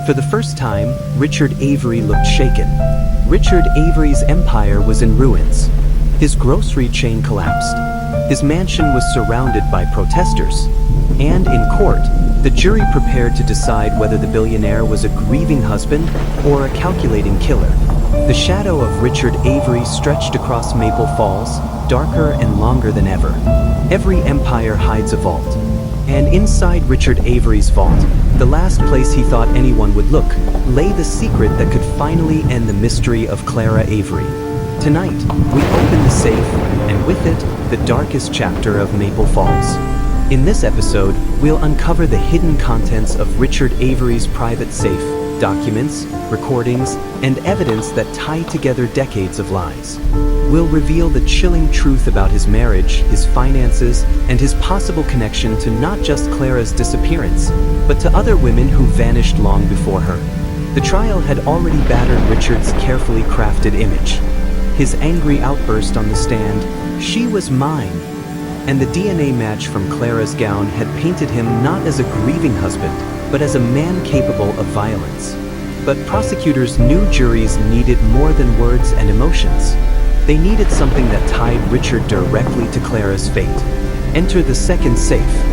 For the first time, Richard Avery looked shaken. Richard Avery's empire was in ruins. His grocery chain collapsed. His mansion was surrounded by protesters. And in court, the jury prepared to decide whether the billionaire was a grieving husband or a calculating killer. The shadow of Richard Avery stretched across Maple Falls, darker and longer than ever. Every empire hides a vault. And inside Richard Avery's vault, the last place he thought anyone would look, lay the secret that could finally end the mystery of Clara Avery. Tonight, we open the safe, and with it, the darkest chapter of Maple Falls. In this episode, we'll uncover the hidden contents of Richard Avery's private safe, documents, recordings, and evidence that tie together decades of lies. We'll reveal the chilling truth about his marriage, his finances, and his possible connection to not just Clara's disappearance, but to other women who vanished long before her. The trial had already battered Richard's carefully crafted image. His angry outburst on the stand, "She was mine," and the DNA match from Clara's gown had painted him not as a grieving husband, but as a man capable of violence. But prosecutors knew juries needed more than words and emotions. They needed something that tied Richard directly to Clara's fate. Enter the second safe.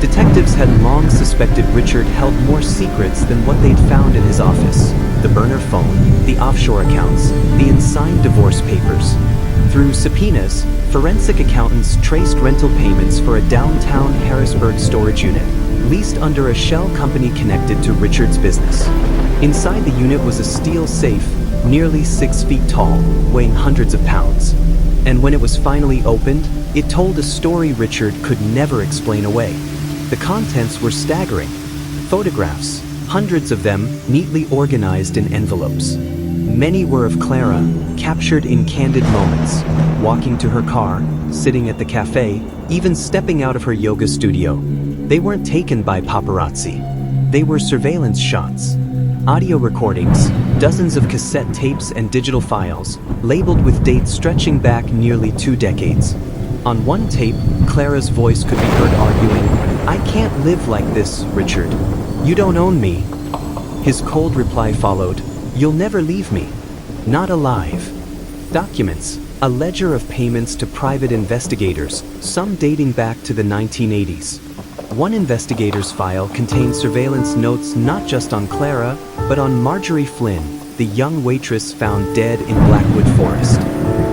Detectives had long suspected Richard held more secrets than what they'd found in his office: the burner phone, the offshore accounts, the unsigned divorce papers. Through subpoenas, forensic accountants traced rental payments for a downtown Harrisburg storage unit, leased under a shell company connected to Richard's business. Inside the unit was a steel safe, nearly 6 feet tall, weighing hundreds of pounds. And when it was finally opened, it told a story Richard could never explain away. The contents were staggering. Photographs, hundreds of them neatly organized in envelopes. Many were of Clara, captured in candid moments, walking to her car, sitting at the cafe, even stepping out of her yoga studio. They weren't taken by paparazzi. They were surveillance shots. Audio recordings, dozens of cassette tapes and digital files, labeled with dates stretching back nearly 2 decades. On one tape, Clara's voice could be heard arguing, "I can't live like this, Richard. You don't own me." His cold reply followed, "You'll never leave me. Not alive." Documents, a ledger of payments to private investigators, some dating back to the 1980s. One investigator's file contained surveillance notes not just on Clara, but on Marjorie Flynn, the young waitress found dead in Blackwood Forest.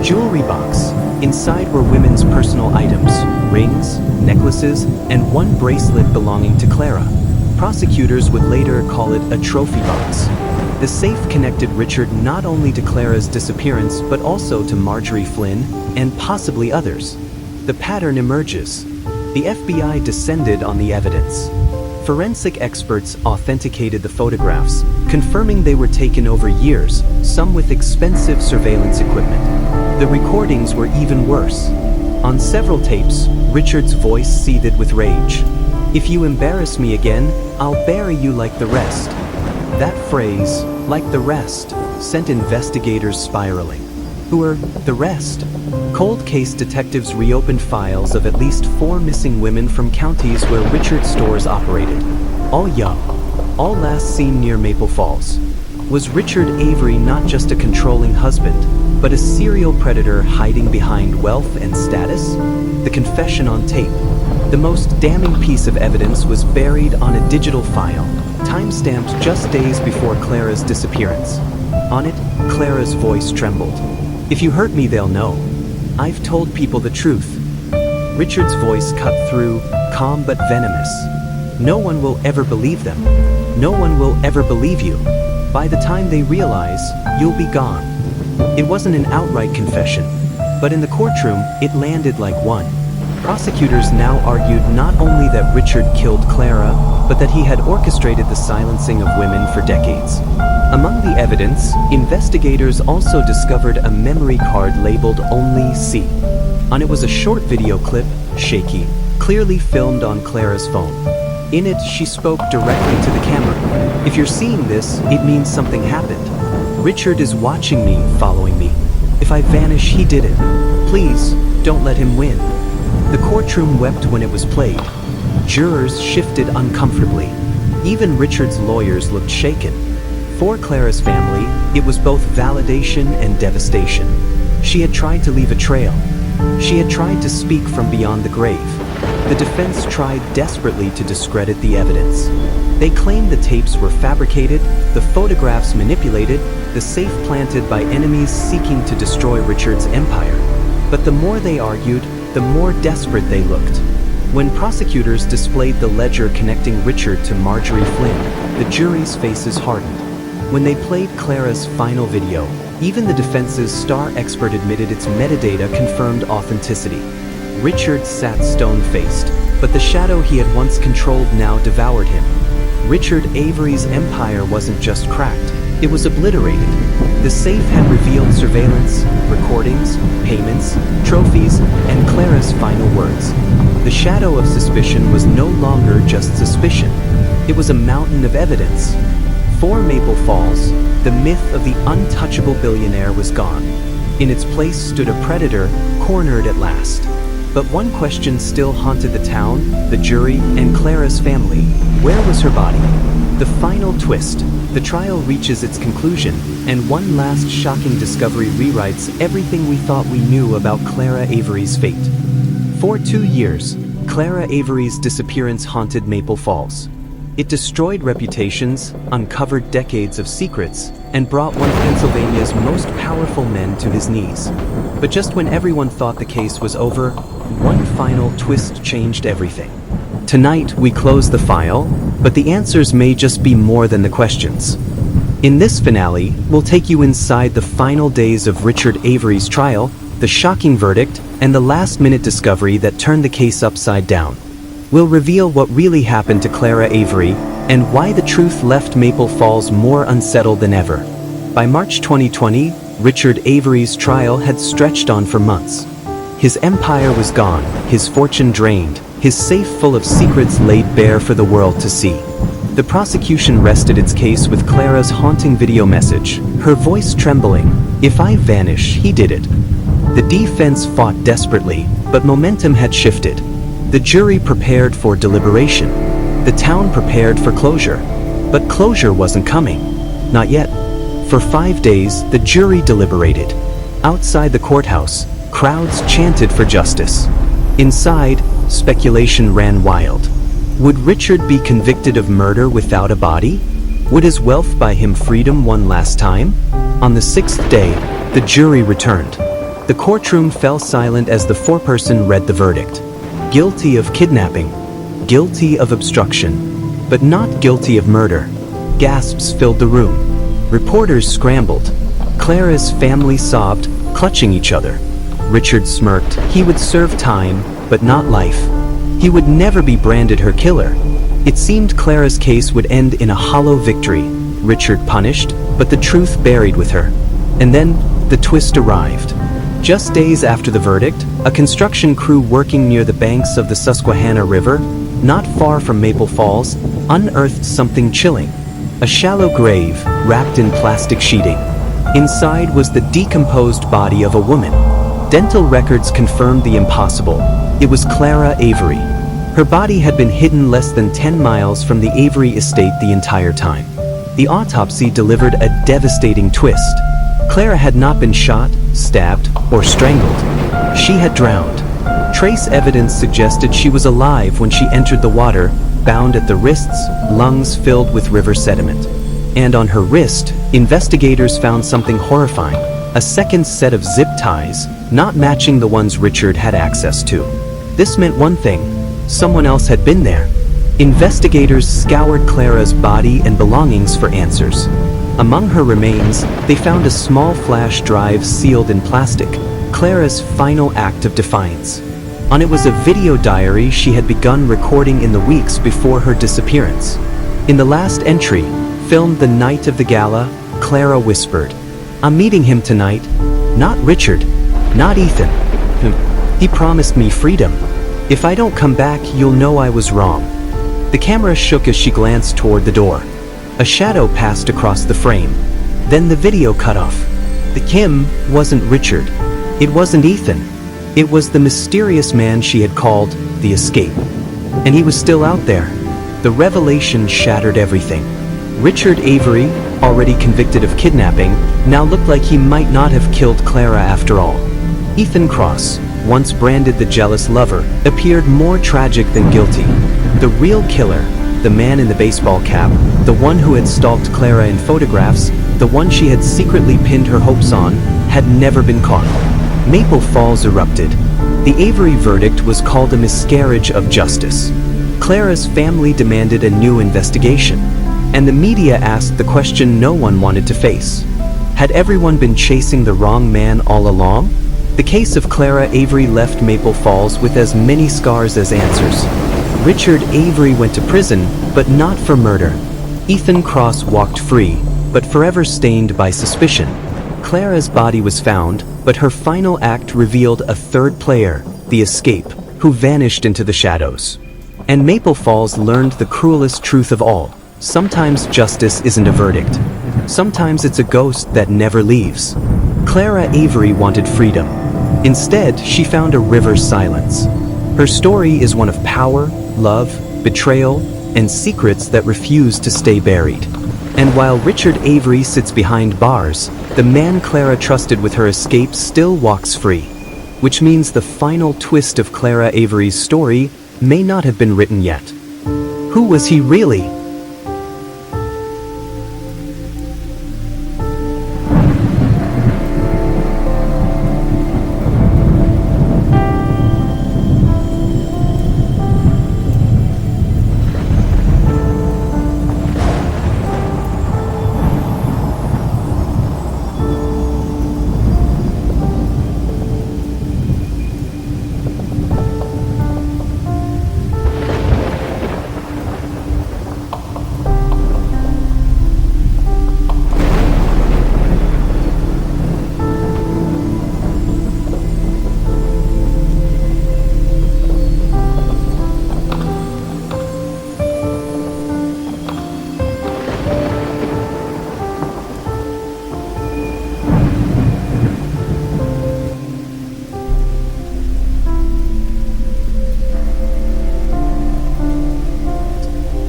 Jewelry box. Inside were women's personal items, rings, necklaces, and one bracelet belonging to Clara. Prosecutors would later call it a trophy box. The safe connected Richard not only to Clara's disappearance, but also to Marjorie Flynn and possibly others. The pattern emerges. The FBI descended on the evidence. Forensic experts authenticated the photographs, confirming they were taken over years, some with expensive surveillance equipment. The recordings were even worse. On several tapes, Richard's voice seethed with rage. "If you embarrass me again, I'll bury you like the rest." That phrase, "like the rest," sent investigators spiraling. Who were the rest? Cold case detectives reopened files of at least 4 missing women from counties where Richard's stores operated. All young, all last seen near Maple Falls. Was Richard Avery not just a controlling husband, but a serial predator hiding behind wealth and status? The confession on tape. The most damning piece of evidence was buried on a digital file, time-stamped just days before Clara's disappearance. On it, Clara's voice trembled. "If you hurt me, they'll know. I've told people the truth." Richard's voice cut through, calm but venomous. "No one will ever believe them. No one will ever believe you. By the time they realize, you'll be gone." It wasn't an outright confession, but in the courtroom, it landed like one. Prosecutors now argued not only that Richard killed Clara, but that he had orchestrated the silencing of women for decades. Among the evidence, investigators also discovered a memory card labeled Only C. On it was a short video clip, shaky, clearly filmed on Clara's phone. In it, she spoke directly to the camera. "If you're seeing this, it means something happened. Richard is watching me, following me. If I vanish, he did it. Please, don't let him win." The courtroom wept when it was played. Jurors shifted uncomfortably. Even Richard's lawyers looked shaken. For Clara's family, it was both validation and devastation. She had tried to leave a trail, She had tried to speak from beyond the grave. The defense tried desperately to discredit the evidence. They claimed the tapes were fabricated, the photographs manipulated, the safe planted by enemies seeking to destroy Richard's empire. But the more they argued, the more desperate they looked. When prosecutors displayed the ledger connecting Richard to Marjorie Flynn, the jury's faces hardened. When they played Clara's final video, even the defense's star expert admitted its metadata confirmed authenticity. Richard sat stone-faced, but the shadow he had once controlled now devoured him. Richard Avery's empire wasn't just cracked, it was obliterated. The safe had revealed surveillance, recordings, payments, trophies, and Clara's final words. The shadow of suspicion was no longer just suspicion. It was a mountain of evidence. For Maple Falls, the myth of the untouchable billionaire was gone. In its place stood a predator, cornered at last. But one question still haunted the town, the jury, and Clara's family. Where was her body? The final twist. The trial reaches its conclusion, and one last shocking discovery rewrites everything we thought we knew about Clara Avery's fate. For 2 years, Clara Avery's disappearance haunted Maple Falls. It destroyed reputations, uncovered decades of secrets, and brought one of Pennsylvania's most powerful men to his knees. But just when everyone thought the case was over, one final twist changed everything. Tonight, we close the file, but the answers may just be more than the questions. In this finale, we'll take you inside the final days of Richard Avery's trial, the shocking verdict, and the last-minute discovery that turned the case upside down. We'll reveal what really happened to Clara Avery and why the truth left Maple Falls more unsettled than ever. By March 2020, Richard Avery's trial had stretched on for months. His empire was gone, his fortune drained, his safe full of secrets laid bare for the world to see. The prosecution rested its case with Clara's haunting video message, her voice trembling, "If I vanish, he did it." The defense fought desperately, but momentum had shifted. The jury prepared for deliberation. The town prepared for closure. But closure wasn't coming. Not yet. For 5 days, the jury deliberated. Outside the courthouse, crowds chanted for justice. Inside, speculation ran wild. Would Richard be convicted of murder without a body? Would his wealth buy him freedom one last time? On the 6th day, the jury returned. The courtroom fell silent as the foreperson read the verdict. Guilty of kidnapping, guilty of obstruction, but not guilty of murder. Gasps filled the room. Reporters scrambled. Clara's family sobbed, clutching each other. Richard smirked. He would serve time, but not life. He would never be branded her killer. It seemed Clara's case would end in a hollow victory. Richard punished, but the truth buried with her. And then, the twist arrived. Just days after the verdict, a construction crew working near the banks of the Susquehanna River, not far from Maple Falls, unearthed something chilling. A shallow grave, wrapped in plastic sheeting. Inside was the decomposed body of a woman. Dental records confirmed the impossible. It was Clara Avery. Her body had been hidden less than 10 miles from the Avery estate the entire time. The autopsy delivered a devastating twist. Clara had not been shot, stabbed, or strangled. She had drowned. Trace evidence suggested she was alive when she entered the water, bound at the wrists, lungs filled with river sediment. And on her wrist, investigators found something horrifying, a second set of zip ties, not matching the ones Richard had access to. This meant one thing: someone else had been there. Investigators scoured Clara's body and belongings for answers. Among her remains, they found a small flash drive sealed in plastic, Clara's final act of defiance. On it was a video diary she had begun recording in the weeks before her disappearance. In the last entry, filmed the night of the gala, Clara whispered, "I'm meeting him tonight. Not Richard, not Ethan. He promised me freedom. If I don't come back, you'll know I was wrong." The camera shook as she glanced toward the door. A shadow passed across the frame. Then the video cut off. The Kim wasn't Richard. It wasn't Ethan. It was the mysterious man she had called the Escape. And he was still out there. The revelation shattered everything. Richard Avery, already convicted of kidnapping, now looked like he might not have killed Clara after all. Ethan Cross, once branded the jealous lover, appeared more tragic than guilty. The real killer, the man in the baseball cap, the one who had stalked Clara in photographs, the one she had secretly pinned her hopes on, had never been caught. Maple Falls erupted. The Avery verdict was called a miscarriage of justice. Clara's family demanded a new investigation, and the media asked the question no one wanted to face. Had everyone been chasing the wrong man all along? The case of Clara Avery left Maple Falls with as many scars as answers. Richard Avery went to prison, but not for murder. Ethan Cross walked free, but forever stained by suspicion. Clara's body was found, but her final act revealed a third player, the Escape, who vanished into the shadows. And Maple Falls learned the cruelest truth of all. Sometimes justice isn't a verdict. Sometimes it's a ghost that never leaves. Clara Avery wanted freedom. Instead, she found a river's silence. Her story is one of power, love, betrayal, and secrets that refuse to stay buried. And while Richard Avery sits behind bars, the man Clara trusted with her escape still walks free. Which means the final twist of Clara Avery's story may not have been written yet. Who was he really?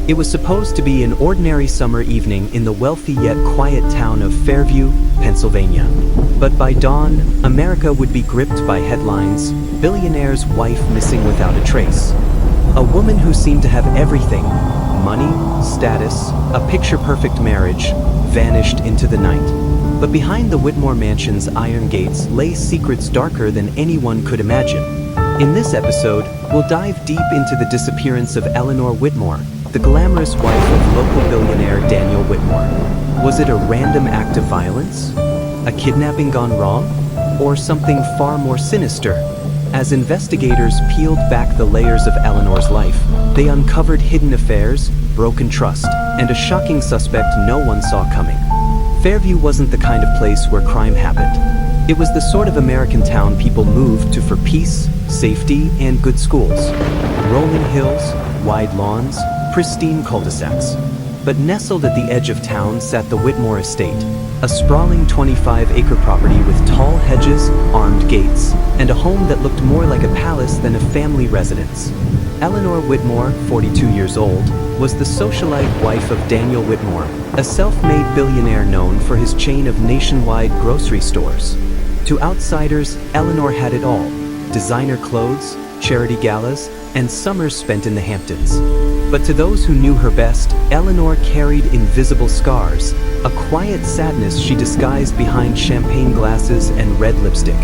It was supposed to be an ordinary summer evening in the wealthy yet quiet town of Fairview, Pennsylvania. But by dawn, America would be gripped by headlines: billionaire's wife missing without a trace. A woman who seemed to have everything, money, status, a picture-perfect marriage, vanished into the night. But behind the Whitmore mansion's iron gates lay secrets darker than anyone could imagine. In this episode, we'll dive deep into the disappearance of Eleanor Whitmore, the glamorous wife of local billionaire Daniel Whitmore. Was it a random act of violence? A kidnapping gone wrong? Or something far more sinister? As investigators peeled back the layers of Eleanor's life, they uncovered hidden affairs, broken trust, and a shocking suspect no one saw coming. Fairview wasn't the kind of place where crime happened. It was the sort of American town people moved to for peace, safety, and good schools. Rolling hills, wide lawns, pristine cul-de-sacs. But nestled at the edge of town sat the Whitmore estate, a sprawling 25-acre property with tall hedges, armed gates, and a home that looked more like a palace than a family residence. Eleanor Whitmore, 42 years old, was the socialite wife of Daniel Whitmore, a self-made billionaire known for his chain of nationwide grocery stores. To outsiders, Eleanor had it all: designer clothes, charity galas, and summers spent in the Hamptons. But to those who knew her best, Eleanor carried invisible scars, a quiet sadness she disguised behind champagne glasses and red lipstick.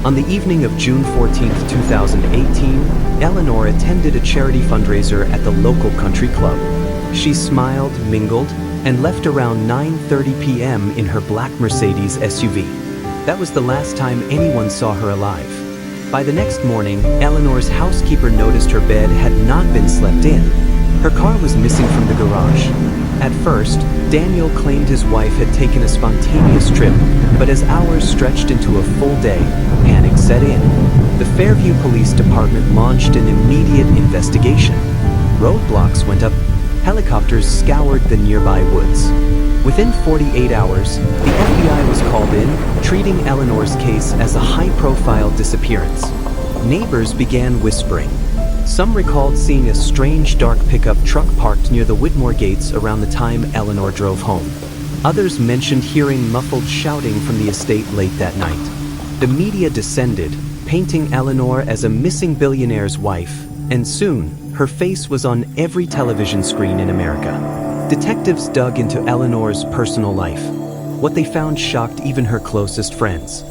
On the evening of June 14, 2018, Eleanor attended a charity fundraiser at the local country club. She smiled, mingled, and left around 9:30 p.m. in her black Mercedes SUV. That was the last time anyone saw her alive. By the next morning, Eleanor's housekeeper noticed her bed had not been slept in. Her car was missing from the garage. At first, Daniel claimed his wife had taken a spontaneous trip, but as hours stretched into a full day, panic set in. The Fairview Police Department launched an immediate investigation. Roadblocks went up, helicopters scoured the nearby woods. Within 48 hours, the FBI was called in, treating Eleanor's case as a high-profile disappearance. Neighbors began whispering. Some recalled seeing a strange dark pickup truck parked near the Whitmore gates around the time Eleanor drove home. Others mentioned hearing muffled shouting from the estate late that night. The media descended, painting Eleanor as a missing billionaire's wife, and soon, her face was on every television screen in America. Detectives dug into Eleanor's personal life. What they found shocked even her closest friends.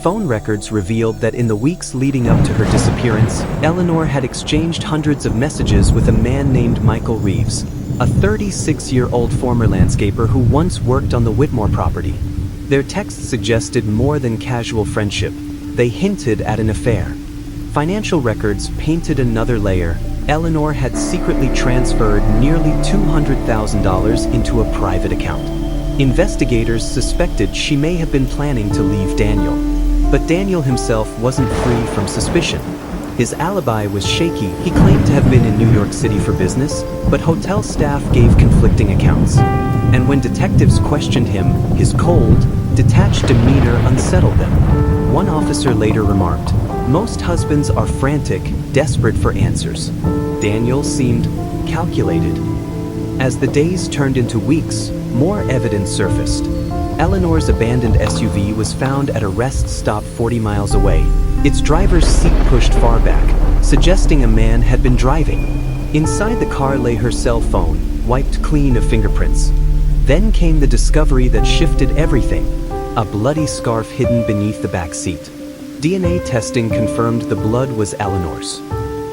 Phone records revealed that in the weeks leading up to her disappearance, Eleanor had exchanged hundreds of messages with a man named Michael Reeves, a 36-year-old former landscaper who once worked on the Whitmore property. Their texts suggested more than casual friendship. They hinted at an affair. Financial records painted another layer. Eleanor had secretly transferred nearly $200,000 into a private account. Investigators suspected she may have been planning to leave Daniel. But Daniel himself wasn't free from suspicion. His alibi was shaky. He claimed to have been in New York City for business, but hotel staff gave conflicting accounts. And when detectives questioned him, his cold, detached demeanor unsettled them. One officer later remarked, "Most husbands are frantic, desperate for answers. Daniel seemed calculated." As the days turned into weeks, more evidence surfaced. Eleanor's abandoned SUV was found at a rest stop 40 miles away, its driver's seat pushed far back, suggesting a man had been driving. Inside the car lay her cell phone, wiped clean of fingerprints. Then came the discovery that shifted everything: a bloody scarf hidden beneath the back seat. DNA testing confirmed the blood was Eleanor's.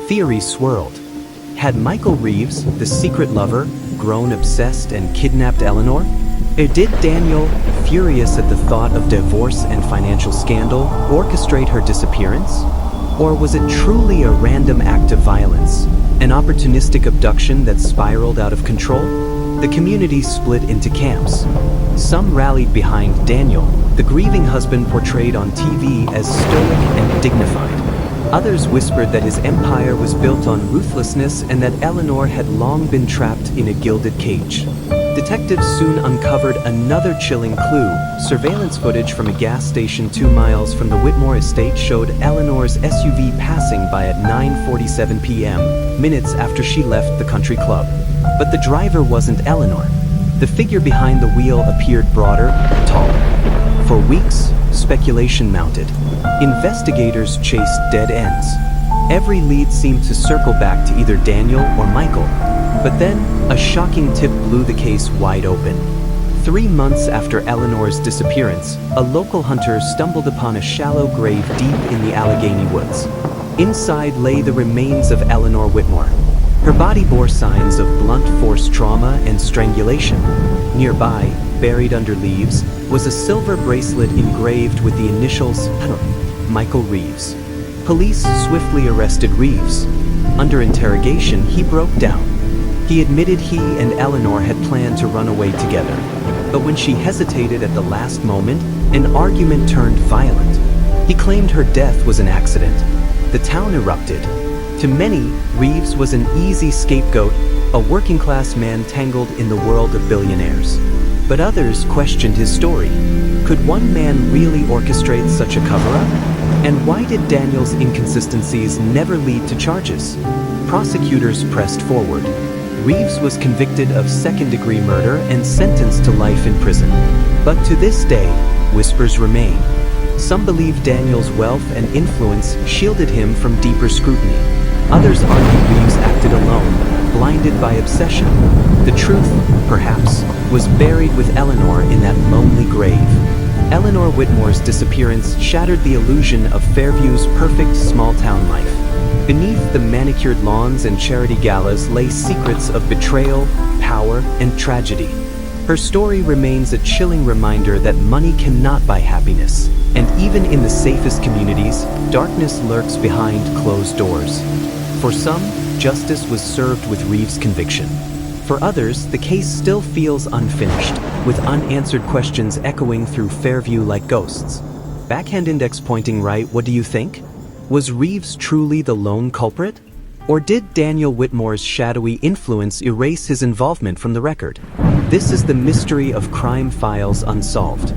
Theories swirled. Had Michael Reeves, the secret lover, grown obsessed and kidnapped Eleanor? Or did Daniel, furious at the thought of divorce and financial scandal, orchestrate her disappearance? Or was it truly a random act of violence, an opportunistic abduction that spiraled out of control? The community split into camps. Some rallied behind Daniel, the grieving husband portrayed on TV as stoic and dignified. Others whispered that his empire was built on ruthlessness and that Eleanor had long been trapped in a gilded cage. Detectives soon uncovered another chilling clue. Surveillance footage from a gas station 2 miles from the Whitmore estate showed Eleanor's SUV passing by at 9:47 p.m., minutes after she left the country club. But the driver wasn't Eleanor. The figure behind the wheel appeared broader, taller. For weeks, speculation mounted. Investigators chased dead ends. Every lead seemed to circle back to either Daniel or Michael. But then, a shocking tip blew the case wide open. 3 months after Eleanor's disappearance, a local hunter stumbled upon a shallow grave deep in the Allegheny woods. Inside lay the remains of Eleanor Whitmore. Her body bore signs of blunt force trauma and strangulation. Nearby, buried under leaves, was a silver bracelet engraved with the initials Michael Reeves. Police swiftly arrested Reeves. Under interrogation, he broke down. He admitted he and Eleanor had planned to run away together. But when she hesitated at the last moment, an argument turned violent. He claimed her death was an accident. The town erupted. To many, Reeves was an easy scapegoat, a working-class man tangled in the world of billionaires. But others questioned his story. Could one man really orchestrate such a cover-up? And why did Daniel's inconsistencies never lead to charges? Prosecutors pressed forward. Reeves was convicted of second-degree murder and sentenced to life in prison. But to this day, whispers remain. Some believe Daniel's wealth and influence shielded him from deeper scrutiny. Others argue Reeves acted alone, blinded by obsession. The truth, perhaps, was buried with Eleanor in that lonely grave. Eleanor Whitmore's disappearance shattered the illusion of Fairview's perfect small-town life. Beneath the manicured lawns and charity galas lay secrets of betrayal, power, and tragedy. Her story remains a chilling reminder that money cannot buy happiness, and even in the safest communities, darkness lurks behind closed doors. For some, justice was served with Reeves' conviction. For others, the case still feels unfinished, with unanswered questions echoing through Fairview like ghosts. Backhand index pointing right, what do you think? Was Reeves truly the lone culprit? Or did Daniel Whitmore's shadowy influence erase his involvement from the record? This is the mystery of Crime Files Unsolved.